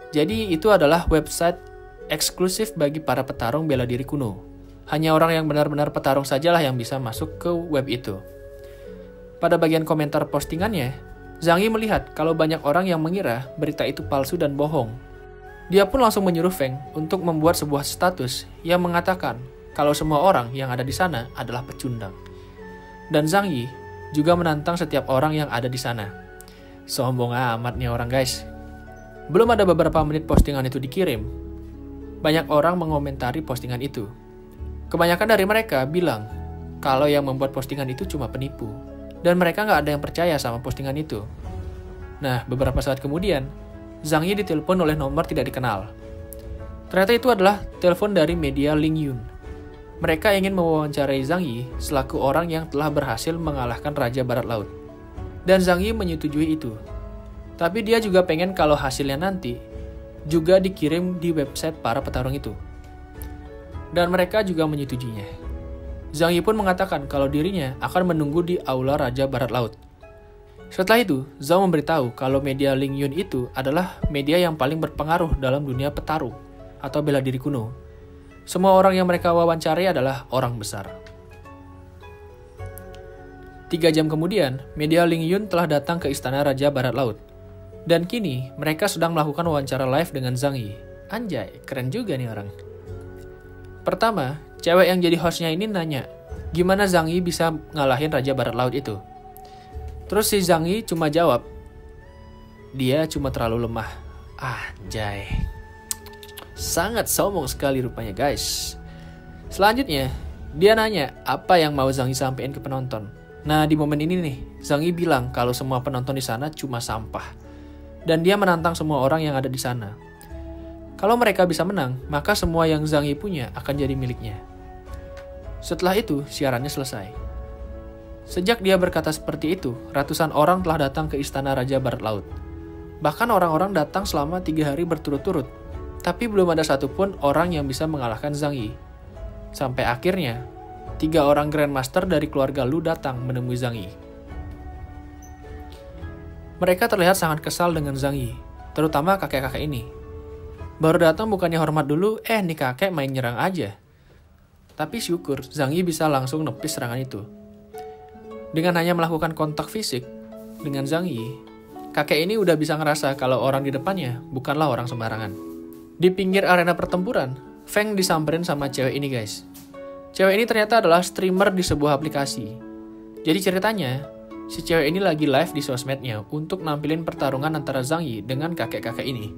[SPEAKER 2] Jadi itu adalah website eksklusif bagi para petarung bela diri kuno. Hanya orang yang benar-benar petarung sajalah yang bisa masuk ke web itu. Pada bagian komentar postingannya, Zhang Yi melihat kalau banyak orang yang mengira berita itu palsu dan bohong. Dia pun langsung menyuruh Feng untuk membuat sebuah status yang mengatakan kalau semua orang yang ada di sana adalah pecundang. Dan Zhang Yi juga menantang setiap orang yang ada di sana. Sombong amat nih orang guys. Belum ada beberapa menit postingan itu dikirim, banyak orang mengomentari postingan itu. Kebanyakan dari mereka bilang kalau yang membuat postingan itu cuma penipu, dan mereka nggak ada yang percaya sama postingan itu. Nah, beberapa saat kemudian, Zhang Yi ditelepon oleh nomor tidak dikenal. Ternyata itu adalah telepon dari media Ling Yun. Mereka ingin mewawancarai Zhang Yi selaku orang yang telah berhasil mengalahkan Raja Barat Laut. Dan Zhang Yi menyetujui itu. Tapi dia juga pengen kalau hasilnya nanti juga dikirim di website para petarung itu. Dan mereka juga menyetujuinya. Zhang Yi pun mengatakan kalau dirinya akan menunggu di aula Raja Barat Laut. Setelah itu, Zhao memberitahu kalau media Ling Yun itu adalah media yang paling berpengaruh dalam dunia petarung atau bela diri kuno. Semua orang yang mereka wawancarai adalah orang besar. 3 jam kemudian, media Ling Yun telah datang ke istana Raja Barat Laut. Dan kini, mereka sedang melakukan wawancara live dengan Zhang Yi. Anjay, keren juga nih orang. Pertama, cewek yang jadi hostnya ini nanya, gimana Zhang Yi bisa ngalahin Raja Barat Laut itu? Terus si Zhang Yi cuma jawab, dia cuma terlalu lemah. Anjay. Sangat sombong sekali rupanya guys. Selanjutnya, dia nanya apa yang mau Zhang Yi sampein ke penonton. Nah, di momen ini nih, Zhang Yi bilang kalau semua penonton di sana cuma sampah. Dan dia menantang semua orang yang ada di sana. Kalau mereka bisa menang, maka semua yang Zhang Yi punya akan jadi miliknya. Setelah itu, siarannya selesai. Sejak dia berkata seperti itu, ratusan orang telah datang ke istana Raja Barat Laut. Bahkan orang-orang datang selama 3 hari berturut-turut. Tapi belum ada satupun orang yang bisa mengalahkan Zhang Yi. Sampai akhirnya, 3 orang Grandmaster dari keluarga Lu datang menemui Zhang Yi. Mereka terlihat sangat kesal dengan Zhang Yi, terutama kakek-kakek ini. Baru datang bukannya hormat dulu, nih kakek main nyerang aja. Tapi syukur, Zhang Yi bisa langsung nepis serangan itu. Dengan hanya melakukan kontak fisik dengan Zhang Yi, kakek ini udah bisa ngerasa kalau orang di depannya bukanlah orang sembarangan. Di pinggir arena pertempuran, Feng disamperin sama cewek ini guys. Cewek ini ternyata adalah streamer di sebuah aplikasi. Jadi ceritanya, si cewek ini lagi live di sosmednya untuk nampilin pertarungan antara Zhang Yi dengan kakek-kakek ini.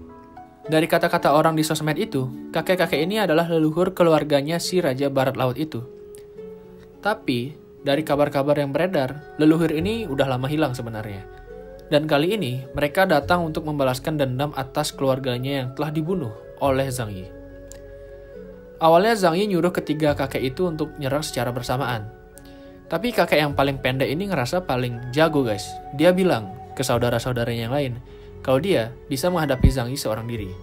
[SPEAKER 2] Dari kata-kata orang di sosmed itu, kakek-kakek ini adalah leluhur keluarganya si Raja Barat Laut itu. Tapi, dari kabar-kabar yang beredar, leluhur ini udah lama hilang sebenarnya. Dan kali ini, mereka datang untuk membalaskan dendam atas keluarganya yang telah dibunuh oleh Zhang Yi. Awalnya Zhang Yi nyuruh ketiga kakek itu untuk nyerang secara bersamaan. Tapi kakek yang paling pendek ini ngerasa paling jago guys. Dia bilang ke saudara-saudaranya yang lain, kalau dia bisa menghadapi Zhang Yi seorang diri.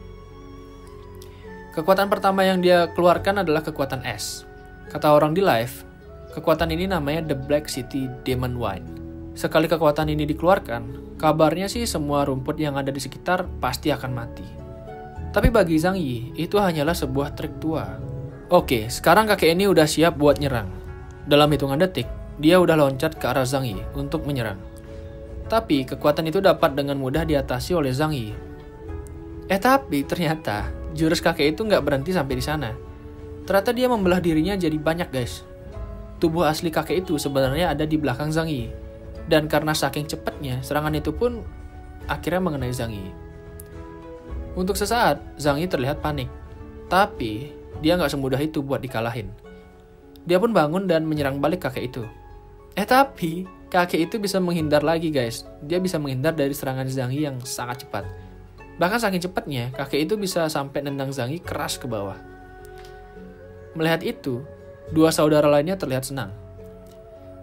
[SPEAKER 2] Kekuatan pertama yang dia keluarkan adalah kekuatan es. Kata orang di live, kekuatan ini namanya The Black City Demon Wine. Sekali kekuatan ini dikeluarkan, kabarnya sih semua rumput yang ada di sekitar pasti akan mati. Tapi bagi Zhang Yi, itu hanyalah sebuah trik tua. Oke, sekarang kakek ini udah siap buat nyerang. Dalam hitungan detik, dia udah loncat ke arah Zhang Yi untuk menyerang. Tapi kekuatan itu dapat dengan mudah diatasi oleh Zhang Yi. Tapi ternyata jurus kakek itu nggak berhenti sampai di sana. Ternyata dia membelah dirinya jadi banyak, guys. Tubuh asli kakek itu sebenarnya ada di belakang Zhang Yi. Dan karena saking cepatnya, serangan itu pun akhirnya mengenai Zhang Yi. Untuk sesaat, Zhang Yi terlihat panik. Tapi, dia nggak semudah itu buat dikalahin. Dia pun bangun dan menyerang balik kakek itu. Tapi, kakek itu bisa menghindar lagi, guys. Dia bisa menghindar dari serangan Zhang Yi yang sangat cepat. Bahkan saking cepatnya, kakek itu bisa sampai nendang Zhang Yi keras ke bawah. Melihat itu, dua saudara lainnya terlihat senang.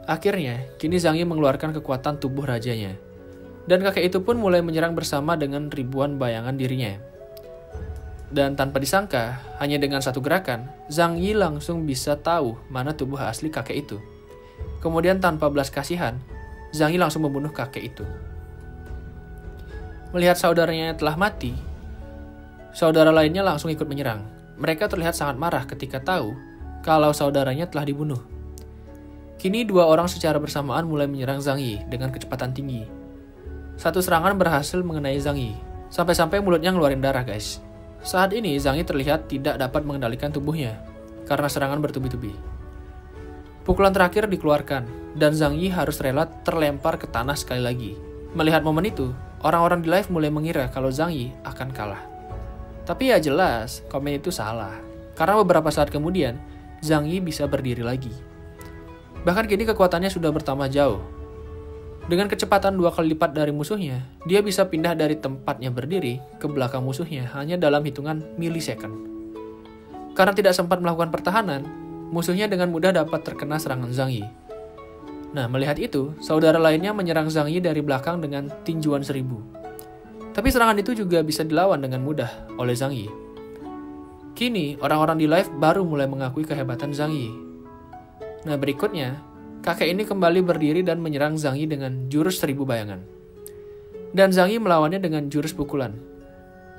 [SPEAKER 2] Akhirnya, kini Zhang Yi mengeluarkan kekuatan tubuh rajanya. Dan kakek itu pun mulai menyerang bersama dengan ribuan bayangan dirinya. Dan tanpa disangka, hanya dengan satu gerakan, Zhang Yi langsung bisa tahu mana tubuh asli kakek itu. Kemudian tanpa belas kasihan, Zhang Yi langsung membunuh kakek itu. Melihat saudaranya telah mati, saudara lainnya langsung ikut menyerang. Mereka terlihat sangat marah ketika tahu kalau saudaranya telah dibunuh. Kini dua orang secara bersamaan mulai menyerang Zhang Yi dengan kecepatan tinggi. Satu serangan berhasil mengenai Zhang Yi, sampai-sampai mulutnya ngeluarin darah, guys. Saat ini Zhang Yi terlihat tidak dapat mengendalikan tubuhnya karena serangan bertubi-tubi. Pukulan terakhir dikeluarkan, dan Zhang Yi harus rela terlempar ke tanah sekali lagi. Melihat momen itu, orang-orang di live mulai mengira kalau Zhang Yi akan kalah. Tapi ya jelas, komen itu salah. Karena beberapa saat kemudian, Zhang Yi bisa berdiri lagi. Bahkan kini kekuatannya sudah bertambah jauh. Dengan kecepatan 2 kali lipat dari musuhnya, dia bisa pindah dari tempatnya berdiri ke belakang musuhnya hanya dalam hitungan milisecond. Karena tidak sempat melakukan pertahanan, musuhnya dengan mudah dapat terkena serangan Zhang Yi. Nah, melihat itu, saudara lainnya menyerang Zhang Yi dari belakang dengan tinjuan 1000. Tapi serangan itu juga bisa dilawan dengan mudah oleh Zhang Yi. Kini, orang-orang di live baru mulai mengakui kehebatan Zhang Yi. Nah, berikutnya, kakek ini kembali berdiri dan menyerang Zhang Yi dengan jurus 1000 bayangan. Dan Zhang Yi melawannya dengan jurus pukulan.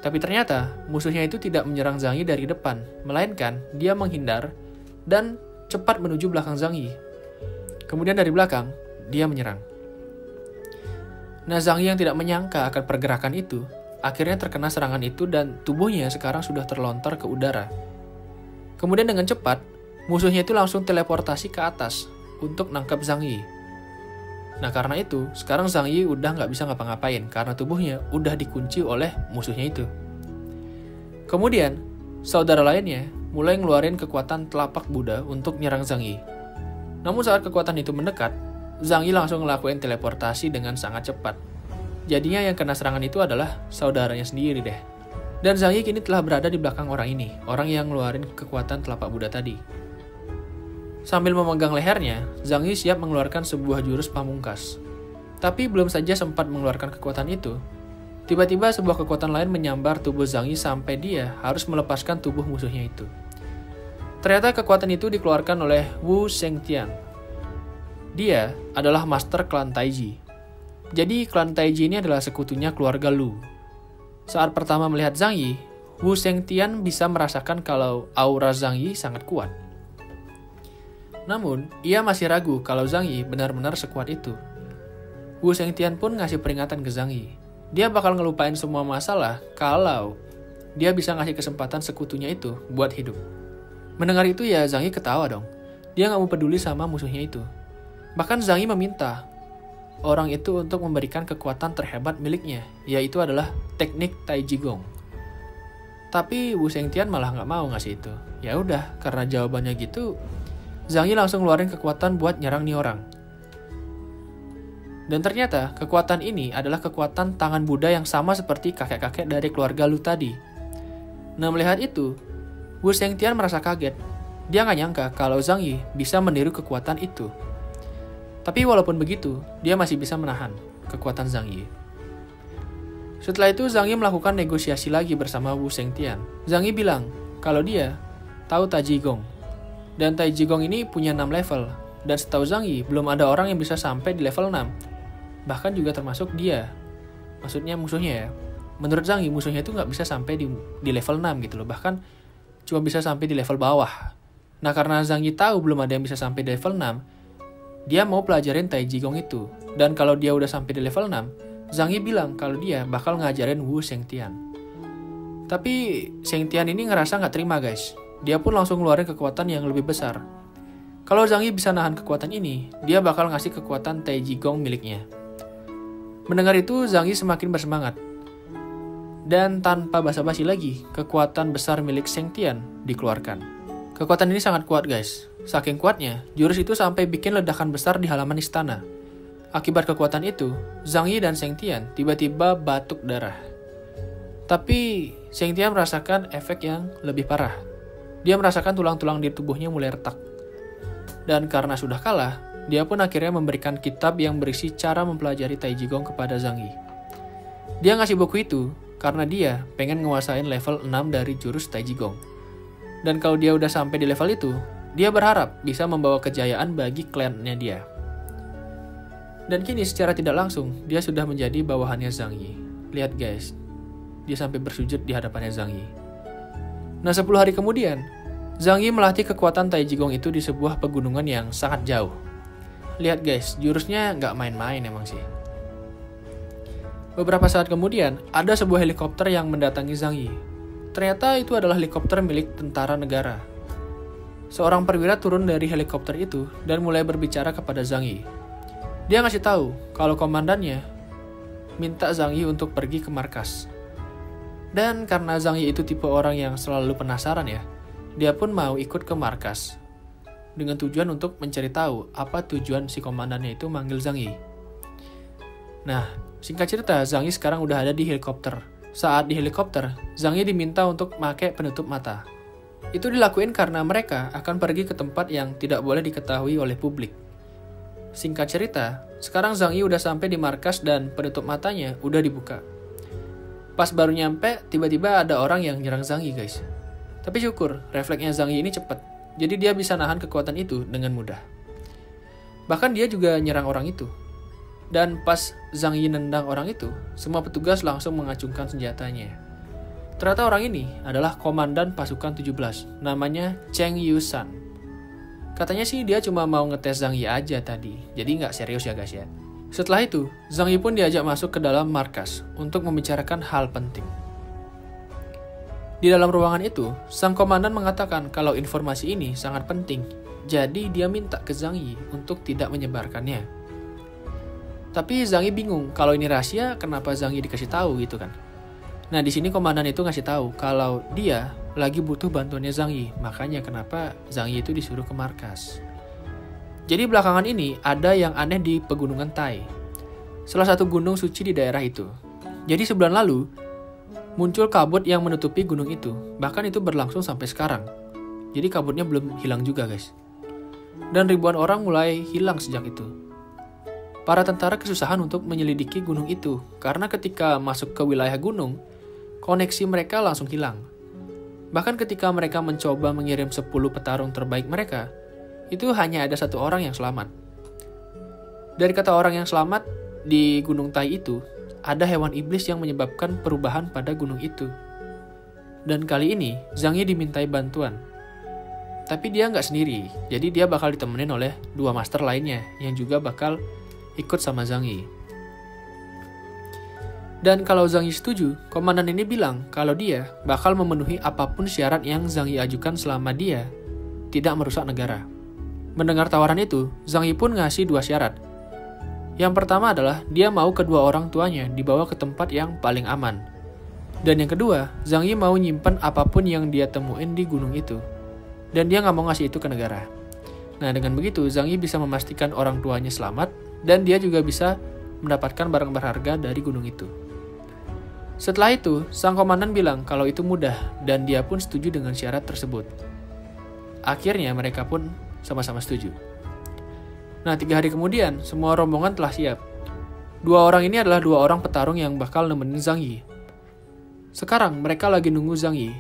[SPEAKER 2] Tapi ternyata, musuhnya itu tidak menyerang Zhang Yi dari depan, melainkan dia menghindar dan cepat menuju belakang Zhang Yi. Kemudian dari belakang, dia menyerang. Nah, Zhang Yi yang tidak menyangka akan pergerakan itu, akhirnya terkena serangan itu dan tubuhnya sekarang sudah terlontar ke udara. Kemudian dengan cepat, musuhnya itu langsung teleportasi ke atas untuk nangkap Zhang Yi. Nah, karena itu, sekarang Zhang Yi udah nggak bisa ngapa-ngapain karena tubuhnya udah dikunci oleh musuhnya itu. Kemudian, saudara lainnya mulai ngeluarin kekuatan telapak Buddha untuk nyerang Zhang Yi. Namun saat kekuatan itu mendekat, Zhang Yi langsung ngelakuin teleportasi dengan sangat cepat. Jadinya yang kena serangan itu adalah saudaranya sendiri deh. Dan Zhang Yi kini telah berada di belakang orang ini, orang yang ngeluarin kekuatan telapak Buddha tadi. Sambil memegang lehernya, Zhang Yi siap mengeluarkan sebuah jurus pamungkas. Tapi belum saja sempat mengeluarkan kekuatan itu, tiba-tiba sebuah kekuatan lain menyambar tubuh Zhang Yi sampai dia harus melepaskan tubuh musuhnya itu. Ternyata kekuatan itu dikeluarkan oleh Wu Shengtian. Dia adalah master klan Taiji. Jadi klan Taiji ini adalah sekutunya keluarga Lu. Saat pertama melihat Zhang Yi, Wu Shengtian bisa merasakan kalau aura Zhang Yi sangat kuat. Namun, ia masih ragu kalau Zhang Yi benar-benar sekuat itu. Wu Shengtian pun ngasih peringatan ke Zhang Yi. Dia bakal ngelupain semua masalah kalau dia bisa ngasih kesempatan sekutunya itu buat hidup. Mendengar itu ya Zhang Yi ketawa dong. Dia nggak mau peduli sama musuhnya itu. Bahkan Zhang Yi meminta orang itu untuk memberikan kekuatan terhebat miliknya, yaitu adalah teknik Taiji Gong. Tapi Wu Shengtian malah nggak mau ngasih itu. Ya udah, karena jawabannya gitu, Zhang Yi langsung ngeluarin kekuatan buat nyerang nih orang. Dan ternyata kekuatan ini adalah kekuatan tangan Buddha yang sama seperti kakek-kakek dari keluarga Lu tadi. Nah, melihat itu, Wu Shengtian merasa kaget. Dia nggak nyangka kalau Zhang Yi bisa meniru kekuatan itu. Tapi walaupun begitu, dia masih bisa menahan kekuatan Zhang Yi. Setelah itu, Zhang Yi melakukan negosiasi lagi bersama Wu Shengtian. Zhang Yi bilang kalau dia tahu Taiji Gong. Dan Tai Jigong ini punya 6 level. Dan setahu Zhang Yi, belum ada orang yang bisa sampai di level 6. Bahkan juga termasuk dia. Maksudnya musuhnya ya. Menurut Zhang Yi, musuhnya itu nggak bisa sampai di level 6 gitu loh. Bahkan cuma bisa sampai di level bawah. Nah karena Zhang Yi tahu belum ada yang bisa sampai di level 6, dia mau pelajarin Tai Jigong itu. Dan kalau dia udah sampai di level 6, Zhang Yi bilang kalau dia bakal ngajarin Wu Shengtian. Tapi Shengtian ini ngerasa nggak terima guys. Dia pun langsung ngeluarin kekuatan yang lebih besar. Kalau Zhang Yi bisa nahan kekuatan ini, dia bakal ngasih kekuatan Tai Jigong miliknya. Mendengar itu, Zhang Yi semakin bersemangat. Dan tanpa basa-basi lagi, kekuatan besar milik Shengtian dikeluarkan. Kekuatan ini sangat kuat guys. Saking kuatnya, jurus itu sampai bikin ledakan besar di halaman istana. Akibat kekuatan itu, Zhang Yi dan Shengtian tiba-tiba batuk darah. Tapi Shengtian merasakan efek yang lebih parah. Dia merasakan tulang-tulang di tubuhnya mulai retak. Dan karena sudah kalah, dia pun akhirnya memberikan kitab yang berisi cara mempelajari Tai Jigong kepada Zhang Yi. Dia ngasih buku itu karena dia pengen nguasain level 6 dari jurus Tai Jigong. Dan kalau dia udah sampai di level itu, dia berharap bisa membawa kejayaan bagi klannya dia. Dan kini secara tidak langsung, dia sudah menjadi bawahannya Zhang Yi. Lihat guys, dia sampai bersujud di hadapannya Zhang Yi. Nah 10 hari kemudian, Zhang Yi melatih kekuatan Tai Jigong itu di sebuah pegunungan yang sangat jauh. Lihat guys, jurusnya nggak main-main emang sih. Beberapa saat kemudian, ada sebuah helikopter yang mendatangi Zhang Yi. Ternyata itu adalah helikopter milik tentara negara. Seorang perwira turun dari helikopter itu dan mulai berbicara kepada Zhang Yi. Dia ngasih tahu kalau komandannya minta Zhang Yi untuk pergi ke markas. Dan karena Zhang Yi itu tipe orang yang selalu penasaran ya, dia pun mau ikut ke markas dengan tujuan untuk mencari tahu apa tujuan si komandannya itu manggil Zhang Yi. Nah, singkat cerita, Zhang Yi sekarang udah ada di helikopter. Saat di helikopter, Zhang Yi diminta untuk pakai penutup mata. Itu dilakuin karena mereka akan pergi ke tempat yang tidak boleh diketahui oleh publik. Singkat cerita, sekarang Zhang Yi udah sampai di markas dan penutup matanya udah dibuka. Pas baru nyampe, tiba-tiba ada orang yang nyerang Zhang Yi guys. Tapi syukur, refleksnya Zhang Yi ini cepat. Jadi dia bisa nahan kekuatan itu dengan mudah. Bahkan dia juga nyerang orang itu. Dan pas Zhang Yi nendang orang itu, semua petugas langsung mengacungkan senjatanya. Ternyata orang ini adalah komandan pasukan 17, namanya Cheng Yusan. Katanya sih dia cuma mau ngetes Zhang Yi aja tadi, jadi nggak serius ya guys ya. Setelah itu, Zhang Yi pun diajak masuk ke dalam markas untuk membicarakan hal penting. Di dalam ruangan itu, sang komandan mengatakan kalau informasi ini sangat penting, jadi dia minta ke Zhang Yi untuk tidak menyebarkannya. Tapi Zhang Yi bingung kalau ini rahasia, kenapa Zhang Yi dikasih tahu gitu kan? Nah di sini komandan itu ngasih tahu kalau dia lagi butuh bantuannya Zhang Yi, makanya kenapa Zhang Yi itu disuruh ke markas. Jadi belakangan ini ada yang aneh di pegunungan Tai, salah satu gunung suci di daerah itu. Jadi sebulan lalu muncul kabut yang menutupi gunung itu, bahkan itu berlangsung sampai sekarang. Jadi kabutnya belum hilang juga guys. Dan ribuan orang mulai hilang sejak itu. Para tentara kesusahan untuk menyelidiki gunung itu, karena ketika masuk ke wilayah gunung, koneksi mereka langsung hilang. Bahkan ketika mereka mencoba mengirim 10 petarung terbaik mereka, itu hanya ada 1 orang yang selamat. Dari kata orang yang selamat, di gunung Tai itu, ada hewan iblis yang menyebabkan perubahan pada gunung itu. Dan kali ini, Zhang Yi dimintai bantuan. Tapi dia nggak sendiri, jadi dia bakal ditemenin oleh 2 master lainnya yang juga bakal ikut sama Zhang Yi. Dan kalau Zhang Yi setuju, komandan ini bilang kalau dia bakal memenuhi apapun syarat yang Zhang Yi ajukan selama dia tidak merusak negara. Mendengar tawaran itu, Zhang Yi pun ngasih 2 syarat. Yang pertama adalah dia mau kedua orang tuanya dibawa ke tempat yang paling aman. Dan yang kedua, Zhang Yi mau nyimpen apapun yang dia temuin di gunung itu. Dan dia nggak mau ngasih itu ke negara. Nah dengan begitu, Zhang Yi bisa memastikan orang tuanya selamat dan dia juga bisa mendapatkan barang berharga dari gunung itu. Setelah itu, sang komandan bilang kalau itu mudah dan dia pun setuju dengan syarat tersebut. Akhirnya mereka pun sama-sama setuju. Nah 3 hari kemudian, semua rombongan telah siap. 2 orang ini adalah 2 orang petarung yang bakal nemenin Zhang Yi. Sekarang mereka lagi nunggu Zhang Yi.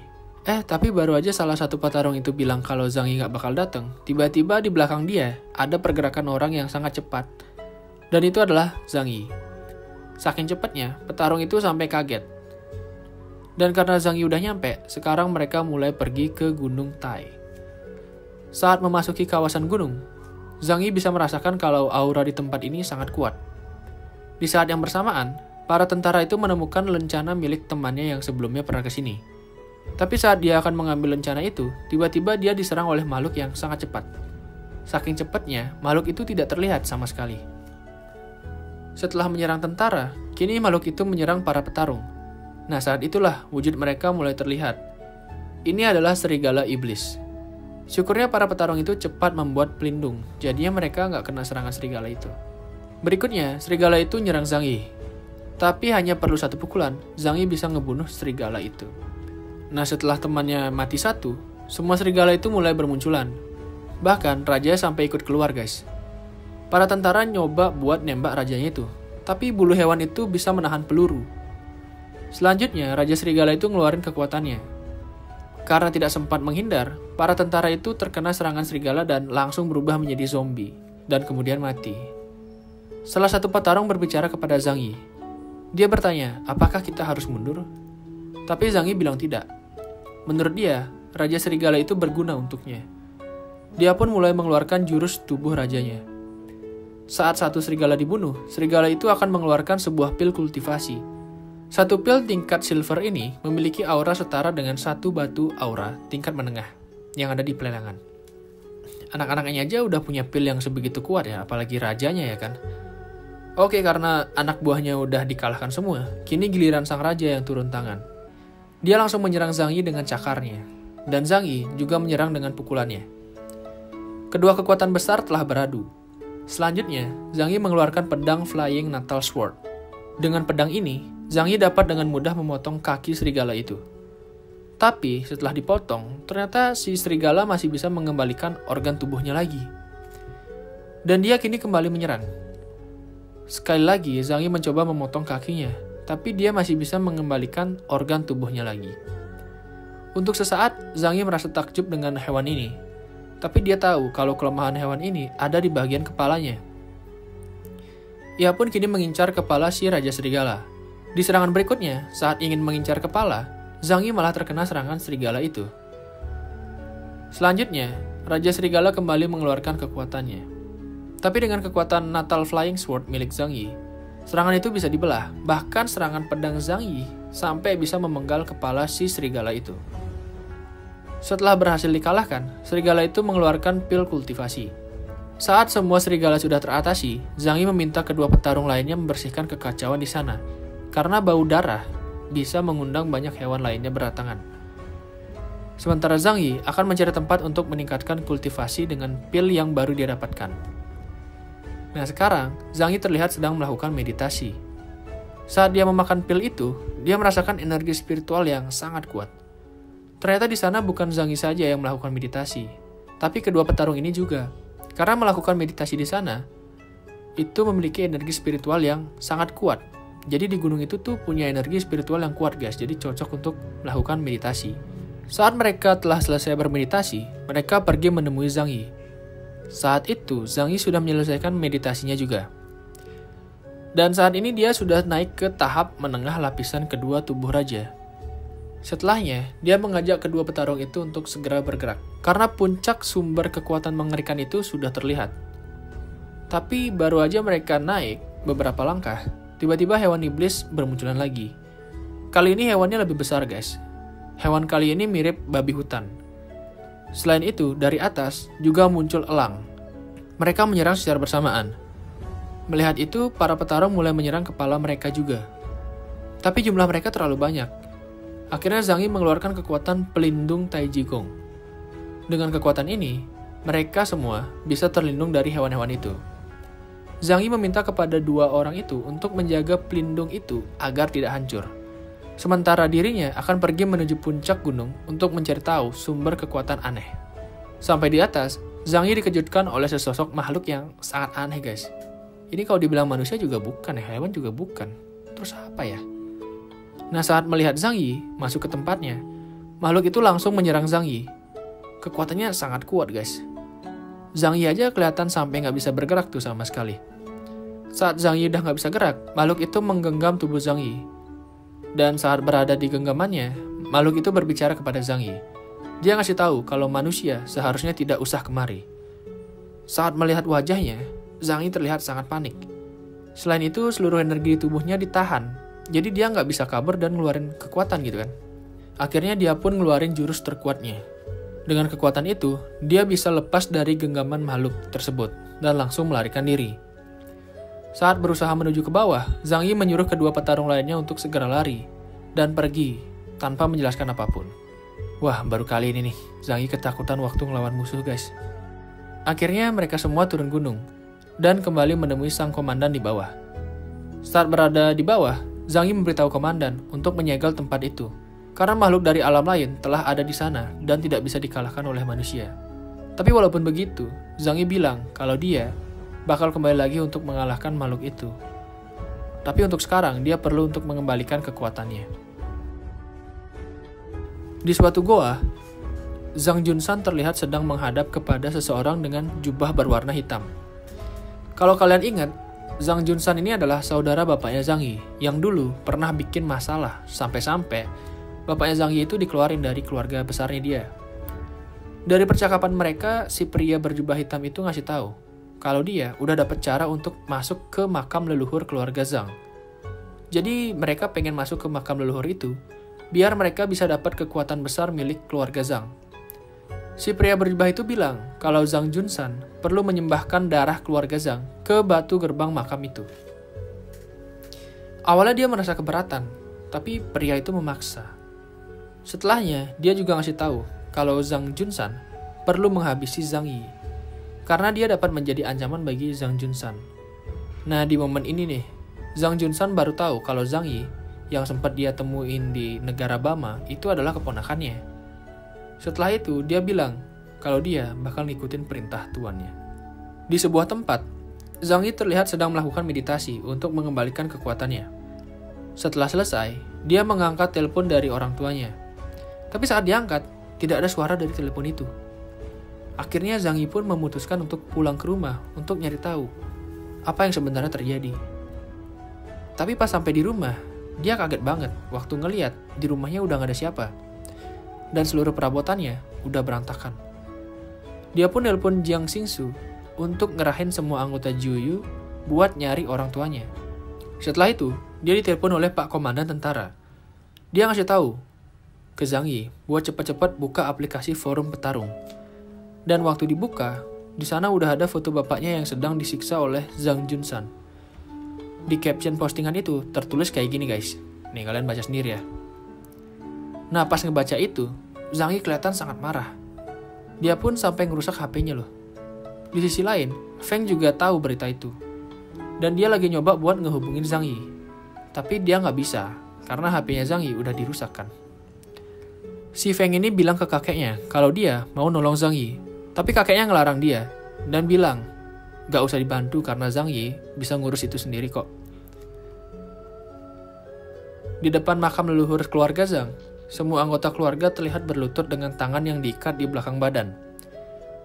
[SPEAKER 2] Tapi baru aja salah satu petarung itu bilang kalau Zhang Yi nggak bakal datang, tiba-tiba di belakang dia ada pergerakan orang yang sangat cepat. Dan itu adalah Zhang Yi. Saking cepatnya, petarung itu sampai kaget. Dan karena Zhang Yi udah nyampe, sekarang mereka mulai pergi ke Gunung Tai. Saat memasuki kawasan gunung, Zhang Yi bisa merasakan kalau aura di tempat ini sangat kuat. Di saat yang bersamaan, para tentara itu menemukan lencana milik temannya yang sebelumnya pernah ke sini. Tapi saat dia akan mengambil lencana itu, tiba-tiba dia diserang oleh makhluk yang sangat cepat. Saking cepatnya, makhluk itu tidak terlihat sama sekali. Setelah menyerang tentara, kini makhluk itu menyerang para petarung. Nah, saat itulah wujud mereka mulai terlihat. Ini adalah serigala iblis. Syukurnya para petarung itu cepat membuat pelindung, jadinya mereka nggak kena serangan serigala itu. Berikutnya, serigala itu nyerang Zhang Yi. Tapi hanya perlu satu pukulan, Zhang Yi bisa ngebunuh serigala itu. Nah, setelah temannya mati satu, semua serigala itu mulai bermunculan. Bahkan, raja sampai ikut keluar, guys. Para tentara nyoba buat nembak rajanya itu, tapi bulu hewan itu bisa menahan peluru. Selanjutnya, raja serigala itu ngeluarin kekuatannya. Karena tidak sempat menghindar, para tentara itu terkena serangan serigala dan langsung berubah menjadi zombie, dan kemudian mati. Salah satu petarung berbicara kepada Zhang Yi. Dia bertanya, apakah kita harus mundur? Tapi Zhang Yi bilang tidak. Menurut dia, Raja Serigala itu berguna untuknya. Dia pun mulai mengeluarkan jurus tubuh rajanya. Saat satu serigala dibunuh, serigala itu akan mengeluarkan sebuah pil kultivasi. Satu pil tingkat silver ini memiliki aura setara dengan satu batu aura tingkat menengah yang ada di pelelangan. Anak-anaknya aja udah punya pil yang sebegitu kuat ya, apalagi rajanya ya kan. Oke, karena anak buahnya udah dikalahkan semua, kini giliran sang raja yang turun tangan. Dia langsung menyerang Zhang Yi dengan cakarnya, dan Zhang Yi juga menyerang dengan pukulannya. Kedua kekuatan besar telah beradu. Selanjutnya, Zhang Yi mengeluarkan pedang Flying Natal Sword. Dengan pedang ini, Zhang Yi dapat dengan mudah memotong kaki serigala itu. Tapi setelah dipotong, ternyata si serigala masih bisa mengembalikan organ tubuhnya lagi. Dan dia kini kembali menyerang. Sekali lagi, Zhang Yi mencoba memotong kakinya, tapi dia masih bisa mengembalikan organ tubuhnya lagi. Untuk sesaat, Zhang Yi merasa takjub dengan hewan ini. Tapi dia tahu kalau kelemahan hewan ini ada di bagian kepalanya. Ia pun kini mengincar kepala si Raja Serigala. Di serangan berikutnya, saat ingin mengincar kepala, Zhang Yi malah terkena serangan serigala itu. Selanjutnya, Raja Serigala kembali mengeluarkan kekuatannya. Tapi dengan kekuatan Natal Flying Sword milik Zhang Yi, serangan itu bisa dibelah, bahkan serangan pedang Zhang Yi sampai bisa memenggal kepala si serigala itu. Setelah berhasil dikalahkan, serigala itu mengeluarkan pil kultivasi. Saat semua serigala sudah teratasi, Zhang Yi meminta kedua petarung lainnya membersihkan kekacauan di sana, karena bau darah bisa mengundang banyak hewan lainnya berdatangan. Sementara Zhang Yi akan mencari tempat untuk meningkatkan kultivasi dengan pil yang baru dia dapatkan. Nah sekarang, Zhang Yi terlihat sedang melakukan meditasi. Saat dia memakan pil itu, dia merasakan energi spiritual yang sangat kuat. Ternyata di sana bukan Zhang Yi saja yang melakukan meditasi, tapi kedua petarung ini juga. Karena melakukan meditasi di sana, itu memiliki energi spiritual yang sangat kuat. Jadi di gunung itu tuh punya energi spiritual yang kuat guys, jadi cocok untuk melakukan meditasi. Saat mereka telah selesai bermeditasi, mereka pergi menemui Zhang Yi. Saat itu, Zhang Yi sudah menyelesaikan meditasinya juga. Dan saat ini dia sudah naik ke tahap menengah lapisan kedua tubuh raja. Setelahnya, dia mengajak kedua petarung itu untuk segera bergerak, karena puncak sumber kekuatan mengerikan itu sudah terlihat. Tapi baru aja mereka naik beberapa langkah, tiba-tiba hewan iblis bermunculan lagi. Kali ini hewannya lebih besar guys. Hewan kali ini mirip babi hutan. Selain itu, dari atas juga muncul elang. Mereka menyerang secara bersamaan. Melihat itu, para petarung mulai menyerang kepala mereka juga. Tapi jumlah mereka terlalu banyak. Akhirnya Zhang Yi mengeluarkan kekuatan pelindung Taiji Gong. Dengan kekuatan ini, mereka semua bisa terlindung dari hewan-hewan itu. Zhang Yi meminta kepada dua orang itu untuk menjaga pelindung itu agar tidak hancur. Sementara dirinya akan pergi menuju puncak gunung untuk mencari tahu sumber kekuatan aneh. Sampai di atas, Zhang Yi dikejutkan oleh sesosok makhluk yang sangat aneh guys. Ini kalau dibilang manusia juga bukan ya, hewan juga bukan. Terus apa ya? Nah saat melihat Zhang Yi masuk ke tempatnya, makhluk itu langsung menyerang Zhang Yi. Kekuatannya sangat kuat guys. Zhang Yi aja kelihatan sampai nggak bisa bergerak tuh sama sekali. Saat Zhang Yi udah nggak bisa gerak, makhluk itu menggenggam tubuh Zhang Yi. Dan saat berada di genggamannya, makhluk itu berbicara kepada Zhang Yi. Dia ngasih tahu kalau manusia seharusnya tidak usah kemari. Saat melihat wajahnya, Zhang Yi terlihat sangat panik. Selain itu, seluruh energi di tubuhnya ditahan. Jadi dia nggak bisa kabur dan ngeluarin kekuatan gitu kan. Akhirnya dia pun ngeluarin jurus terkuatnya. Dengan kekuatan itu, dia bisa lepas dari genggaman makhluk tersebut dan langsung melarikan diri. Saat berusaha menuju ke bawah, Zhang Yi menyuruh kedua petarung lainnya untuk segera lari dan pergi tanpa menjelaskan apapun. Wah, baru kali ini nih, Zhang Yi ketakutan waktu ngelawan musuh guys. Akhirnya mereka semua turun gunung dan kembali menemui sang komandan di bawah. Saat berada di bawah, Zhang Yi memberitahu komandan untuk menyegel tempat itu karena makhluk dari alam lain telah ada di sana dan tidak bisa dikalahkan oleh manusia. Tapi walaupun begitu, Zhang Yi bilang kalau dia bakal kembali lagi untuk mengalahkan makhluk itu. Tapi untuk sekarang, dia perlu untuk mengembalikan kekuatannya. Di suatu goa, Zhang Junsan terlihat sedang menghadap kepada seseorang dengan jubah berwarna hitam. Kalau kalian ingat, Zhang Junsan ini adalah saudara bapaknya Zhang Yi, yang dulu pernah bikin masalah, sampai-sampai bapaknya Zhang Yi itu dikeluarin dari keluarga besarnya dia. Dari percakapan mereka, si pria berjubah hitam itu ngasih tahu kalau dia udah dapat cara untuk masuk ke makam leluhur keluarga Zhang. Jadi mereka pengen masuk ke makam leluhur itu, biar mereka bisa dapat kekuatan besar milik keluarga Zhang. Si pria berjubah itu bilang kalau Zhang Junsan perlu menyembahkan darah keluarga Zhang ke batu gerbang makam itu. Awalnya dia merasa keberatan, tapi pria itu memaksa. Setelahnya, dia juga ngasih tahu kalau Zhang Junsan perlu menghabisi Zhang Yi, karena dia dapat menjadi ancaman bagi Zhang Junsan. Nah, di momen ini nih, Zhang Junsan baru tahu kalau Zhang Yi yang sempat dia temuin di negara Bama itu adalah keponakannya. Setelah itu, dia bilang kalau dia bakal ngikutin perintah tuannya. Di sebuah tempat, Zhang Yi terlihat sedang melakukan meditasi untuk mengembalikan kekuatannya. Setelah selesai, dia mengangkat telepon dari orang tuanya. Tapi saat diangkat, tidak ada suara dari telepon itu. Akhirnya Zhang Yi pun memutuskan untuk pulang ke rumah untuk nyari tahu apa yang sebenarnya terjadi. Tapi pas sampai di rumah, dia kaget banget waktu ngeliat di rumahnya udah gak ada siapa. Dan seluruh perabotannya udah berantakan. Dia pun nelpon Jiang Xingsu untuk ngerahin semua anggota Juyu buat nyari orang tuanya. Setelah itu, dia ditelepon oleh Pak Komandan Tentara. Dia ngasih tahu ke Zhang Yi buat cepat-cepat buka aplikasi forum petarung. Dan waktu dibuka, di sana udah ada foto bapaknya yang sedang disiksa oleh Zhang Junsan. Di caption postingan itu tertulis kayak gini guys. Nih kalian baca sendiri ya. Nah pas ngebaca itu, Zhang Yi kelihatan sangat marah. Dia pun sampai ngerusak HP-nya loh. Di sisi lain, Feng juga tahu berita itu. Dan dia lagi nyoba buat ngehubungin Zhang Yi. Tapi dia nggak bisa, karena HP-nya Zhang Yi udah dirusakkan. Si Feng ini bilang ke kakeknya kalau dia mau nolong Zhang Yi. Tapi kakeknya ngelarang dia dan bilang, gak usah dibantu karena Zhang Yi bisa ngurus itu sendiri kok. Di depan makam leluhur keluarga Zhang, semua anggota keluarga terlihat berlutut dengan tangan yang diikat di belakang badan.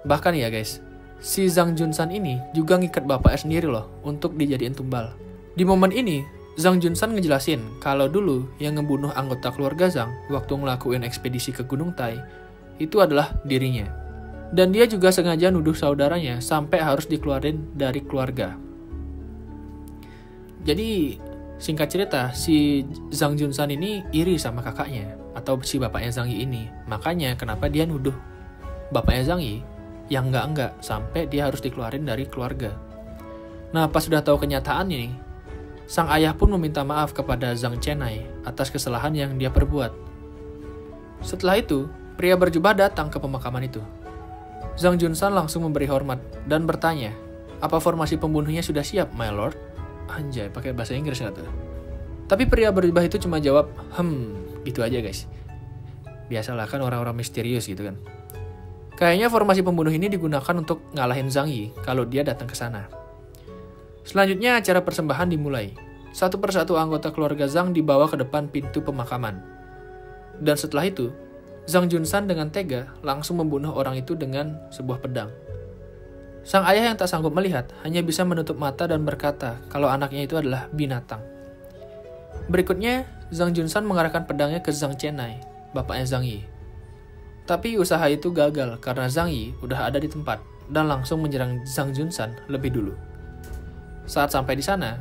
[SPEAKER 2] Bahkan ya guys, si Zhang Junsan ini juga ngikat bapaknya sendiri loh untuk dijadiin tumbal. Di momen ini, Zhang Junsan ngejelasin kalau dulu yang ngebunuh anggota keluarga Zhang waktu ngelakuin ekspedisi ke Gunung Tai itu adalah dirinya. Dan dia juga sengaja nuduh saudaranya sampai harus dikeluarin dari keluarga. Jadi, singkat cerita, si Zhang Junsan ini iri sama kakaknya, atau si bapaknya Zhang Yi ini. Makanya kenapa dia nuduh bapaknya Zhang Yi yang enggak sampai dia harus dikeluarin dari keluarga. Nah, pas sudah tahu kenyataannya nih, sang ayah pun meminta maaf kepada Zhang Chenai atas kesalahan yang dia perbuat. Setelah itu, pria berjubah datang ke pemakaman itu. Zhang Junsan langsung memberi hormat dan bertanya, apa formasi pembunuhnya sudah siap, my lord? Anjay, pakai bahasa Inggris nggak tuh? Tapi pria berjubah itu cuma jawab, gitu aja guys. Biasalah kan orang-orang misterius gitu kan. Kayaknya formasi pembunuh ini digunakan untuk ngalahin Zhang Yi kalau dia datang ke sana. Selanjutnya acara persembahan dimulai. Satu persatu anggota keluarga Zhang dibawa ke depan pintu pemakaman. Dan setelah itu, Zhang Junsan dengan tega langsung membunuh orang itu dengan sebuah pedang. Sang ayah yang tak sanggup melihat hanya bisa menutup mata dan berkata kalau anaknya itu adalah binatang. Berikutnya, Zhang Junsan mengarahkan pedangnya ke Zhang Chenai, bapaknya Zhang Yi. Tapi usaha itu gagal karena Zhang Yi udah ada di tempat dan langsung menyerang Zhang Junsan lebih dulu. Saat sampai di sana,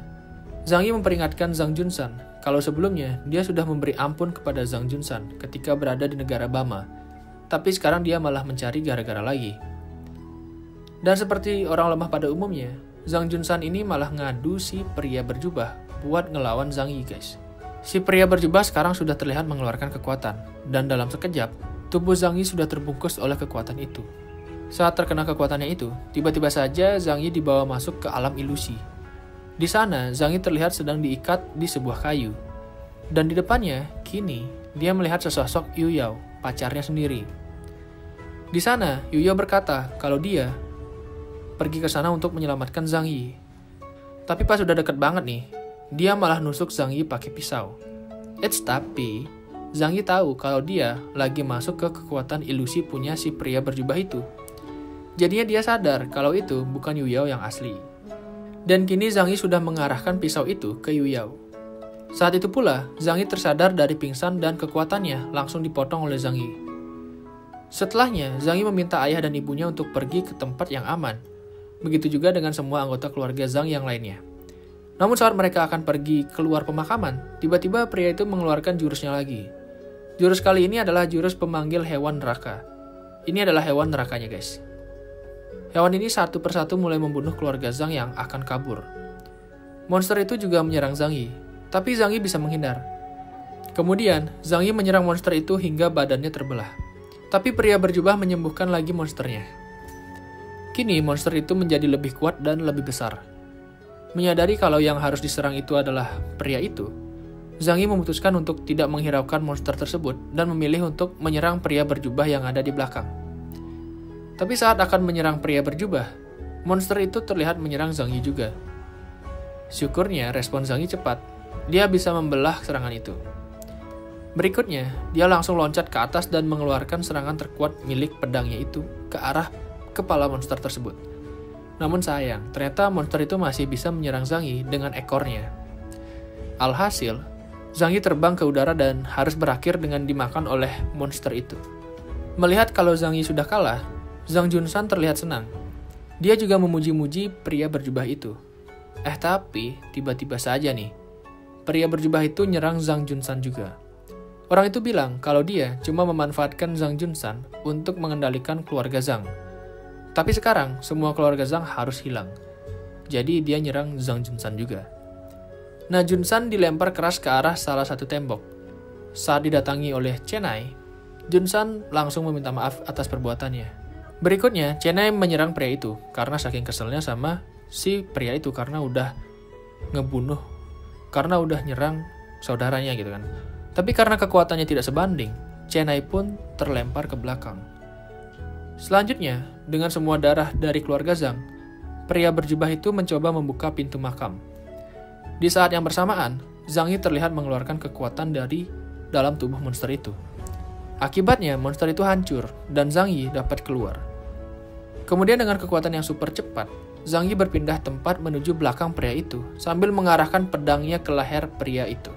[SPEAKER 2] Zhang Yi memperingatkan Zhang Junsan kalau sebelumnya dia sudah memberi ampun kepada Zhang Junsan ketika berada di negara Bama, tapi sekarang dia malah mencari gara-gara lagi. Dan seperti orang lemah pada umumnya, Zhang Junsan ini malah ngadu si pria berjubah buat ngelawan Zhang Yi, guys. Si pria berjubah sekarang sudah terlihat mengeluarkan kekuatan, dan dalam sekejap, tubuh Zhang Yi sudah terbungkus oleh kekuatan itu. Saat terkena kekuatannya itu, tiba-tiba saja Zhang Yi dibawa masuk ke alam ilusi. Di sana, Zhang Yi terlihat sedang diikat di sebuah kayu. Dan di depannya, kini, dia melihat sesosok Yu Yao, pacarnya sendiri. Di sana, Yu Yao berkata kalau dia pergi ke sana untuk menyelamatkan Zhang Yi. Tapi pas sudah deket banget nih, dia malah nusuk Zhang Yi pakai pisau. Tapi Zhang Yi tahu kalau dia lagi masuk ke kekuatan ilusi punya si pria berjubah itu. Jadinya dia sadar kalau itu bukan Yu Yao yang asli. Dan kini Zhang Yi sudah mengarahkan pisau itu ke Yu Yao. Saat itu pula, Zhang Yi tersadar dari pingsan dan kekuatannya langsung dipotong oleh Zhang Yi. Setelahnya, Zhang Yi meminta ayah dan ibunya untuk pergi ke tempat yang aman. Begitu juga dengan semua anggota keluarga Zhang yang lainnya. Namun saat mereka akan pergi keluar pemakaman, tiba-tiba pria itu mengeluarkan jurusnya lagi. Jurus kali ini adalah jurus pemanggil hewan neraka. Ini adalah hewan nerakanya, guys. Hewan ini satu persatu mulai membunuh keluarga Zhang yang akan kabur. Monster itu juga menyerang Zhang Yi, tapi Zhang Yi bisa menghindar. Kemudian, Zhang Yi menyerang monster itu hingga badannya terbelah. Tapi pria berjubah menyembuhkan lagi monsternya. Kini monster itu menjadi lebih kuat dan lebih besar. Menyadari kalau yang harus diserang itu adalah pria itu, Zhang Yi memutuskan untuk tidak menghiraukan monster tersebut dan memilih untuk menyerang pria berjubah yang ada di belakang. Tapi saat akan menyerang pria berjubah, monster itu terlihat menyerang Zhang Yi juga. Syukurnya respon Zhang Yi cepat, dia bisa membelah serangan itu. Berikutnya, dia langsung loncat ke atas dan mengeluarkan serangan terkuat milik pedangnya itu ke arah kepala monster tersebut. Namun sayang, ternyata monster itu masih bisa menyerang Zhang Yi dengan ekornya. Alhasil, Zhang Yi terbang ke udara dan harus berakhir dengan dimakan oleh monster itu. Melihat kalau Zhang Yi sudah kalah, Zhang Junsan terlihat senang. Dia juga memuji-muji pria berjubah itu. Tapi tiba-tiba saja nih, pria berjubah itu nyerang Zhang Junsan juga. Orang itu bilang kalau dia cuma memanfaatkan Zhang Junsan untuk mengendalikan keluarga Zhang. Tapi sekarang, semua keluarga Zhang harus hilang. Jadi dia nyerang Zhang Junsan juga. Nah, Junsan dilempar keras ke arah salah satu tembok. Saat didatangi oleh Chenai, Junsan langsung meminta maaf atas perbuatannya. Berikutnya, Chenai menyerang pria itu karena saking keselnya sama si pria itu karena udah ngebunuh, karena udah nyerang saudaranya gitu kan. Tapi karena kekuatannya tidak sebanding, Chenai pun terlempar ke belakang. Selanjutnya, dengan semua darah dari keluarga Zhang, pria berjubah itu mencoba membuka pintu makam. Di saat yang bersamaan, Zhang Yi terlihat mengeluarkan kekuatan dari dalam tubuh monster itu. Akibatnya, monster itu hancur dan Zhang Yi dapat keluar. Kemudian dengan kekuatan yang super cepat, Zhang Yi berpindah tempat menuju belakang pria itu sambil mengarahkan pedangnya ke leher pria itu.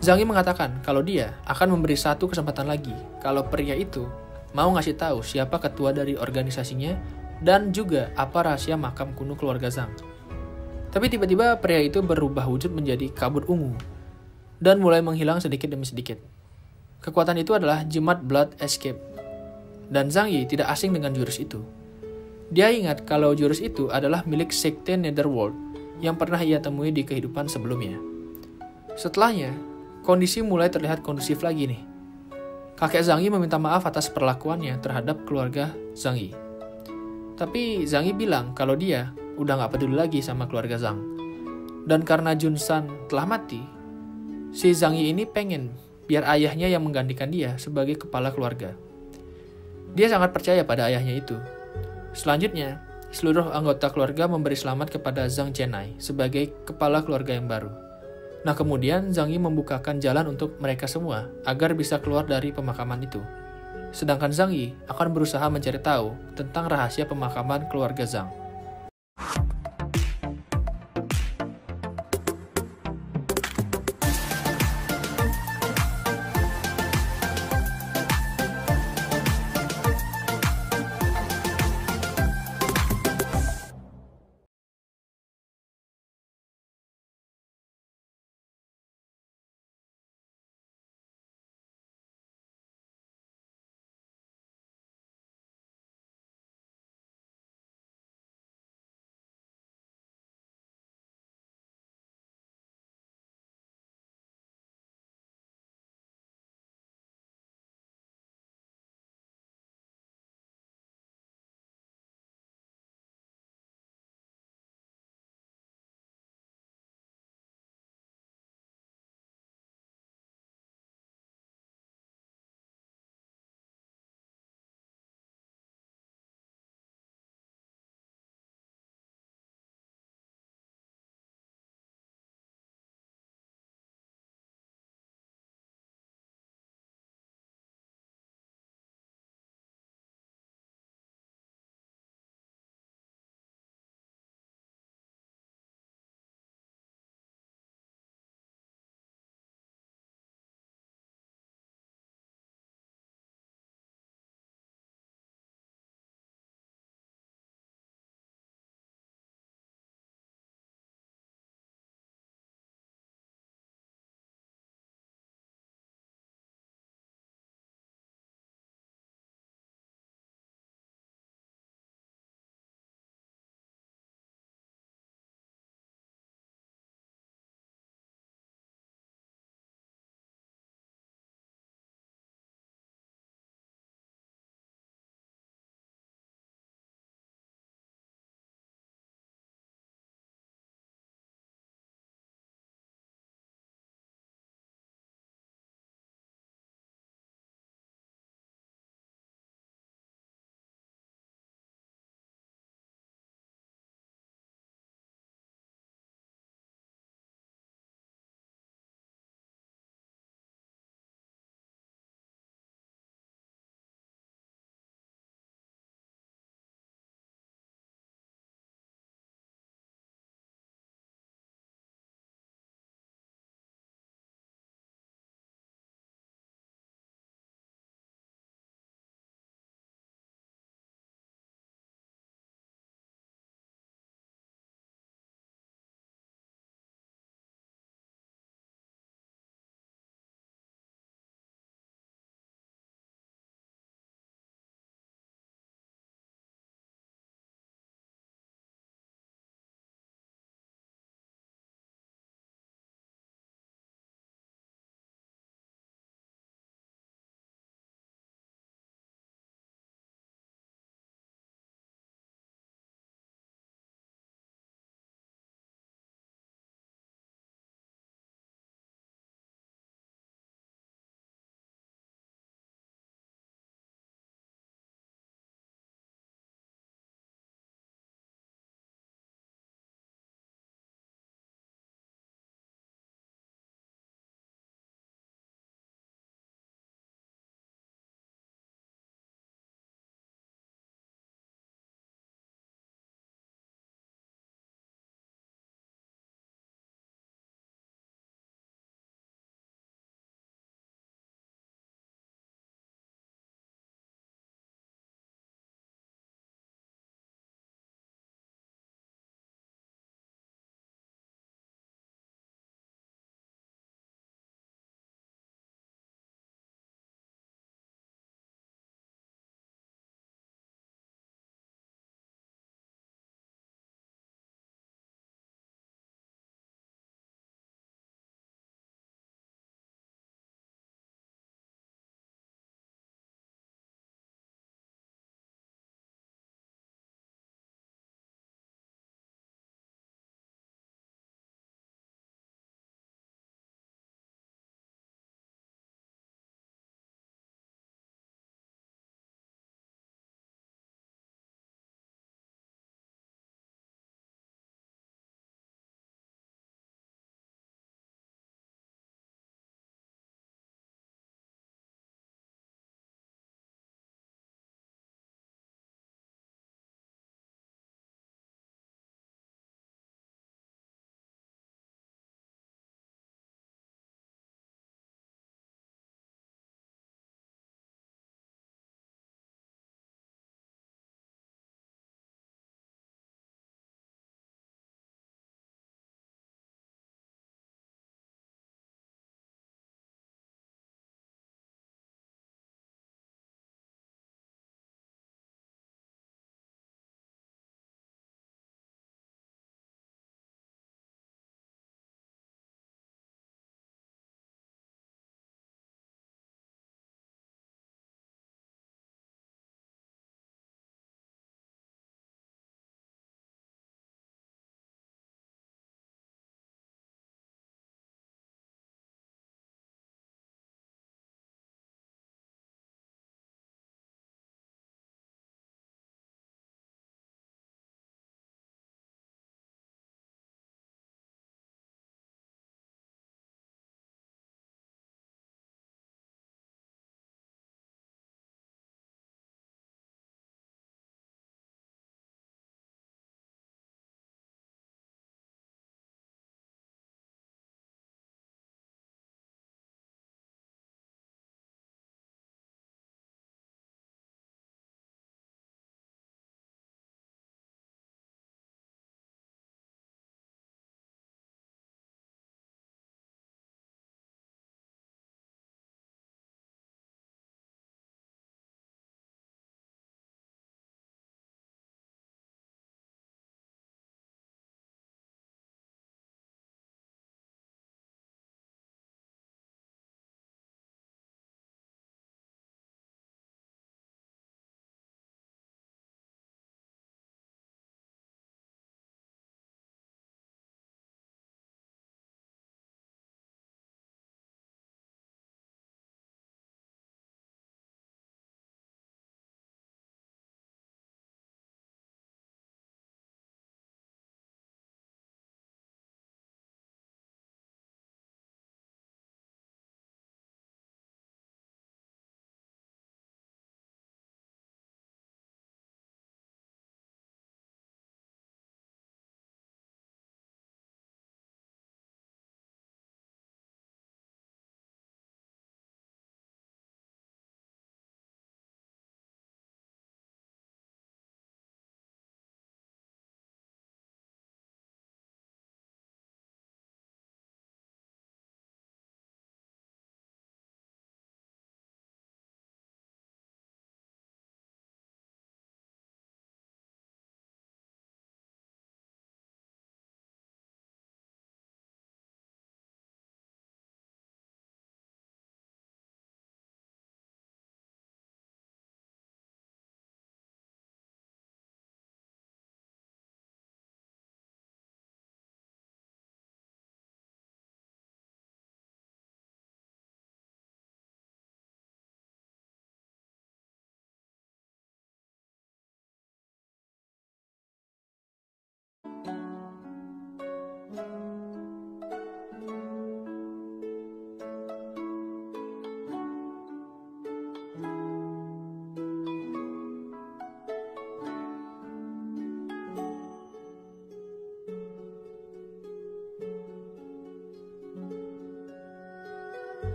[SPEAKER 2] Zhang Yi mengatakan kalau dia akan memberi satu kesempatan lagi kalau pria itu mau ngasih tahu siapa ketua dari organisasinya dan juga apa rahasia makam kuno keluarga Zhang. Tapi tiba-tiba pria itu berubah wujud menjadi kabut ungu dan mulai menghilang sedikit demi sedikit. Kekuatan itu adalah Jimat Blood Escape. Dan Zhang Yi tidak asing dengan jurus itu. Dia ingat kalau jurus itu adalah milik Sekte Netherworld yang pernah ia temui di kehidupan sebelumnya. Setelahnya, kondisi mulai terlihat kondusif lagi nih. Kakek Zhang Yi meminta maaf atas perlakuannya terhadap keluarga Zhang Yi. Tapi Zhang Yi bilang kalau dia udah gak peduli lagi sama keluarga Zhang. Dan karena Junsan telah mati, si Zhang Yi ini pengen biar ayahnya yang menggantikan dia sebagai kepala keluarga. Dia sangat percaya pada ayahnya itu. Selanjutnya, seluruh anggota keluarga memberi selamat kepada Zhang Chenai sebagai kepala keluarga yang baru. Nah, kemudian Zhang Yi membukakan jalan untuk mereka semua agar bisa keluar dari pemakaman itu. Sedangkan Zhang Yi akan berusaha mencari tahu tentang rahasia pemakaman keluarga Zhang.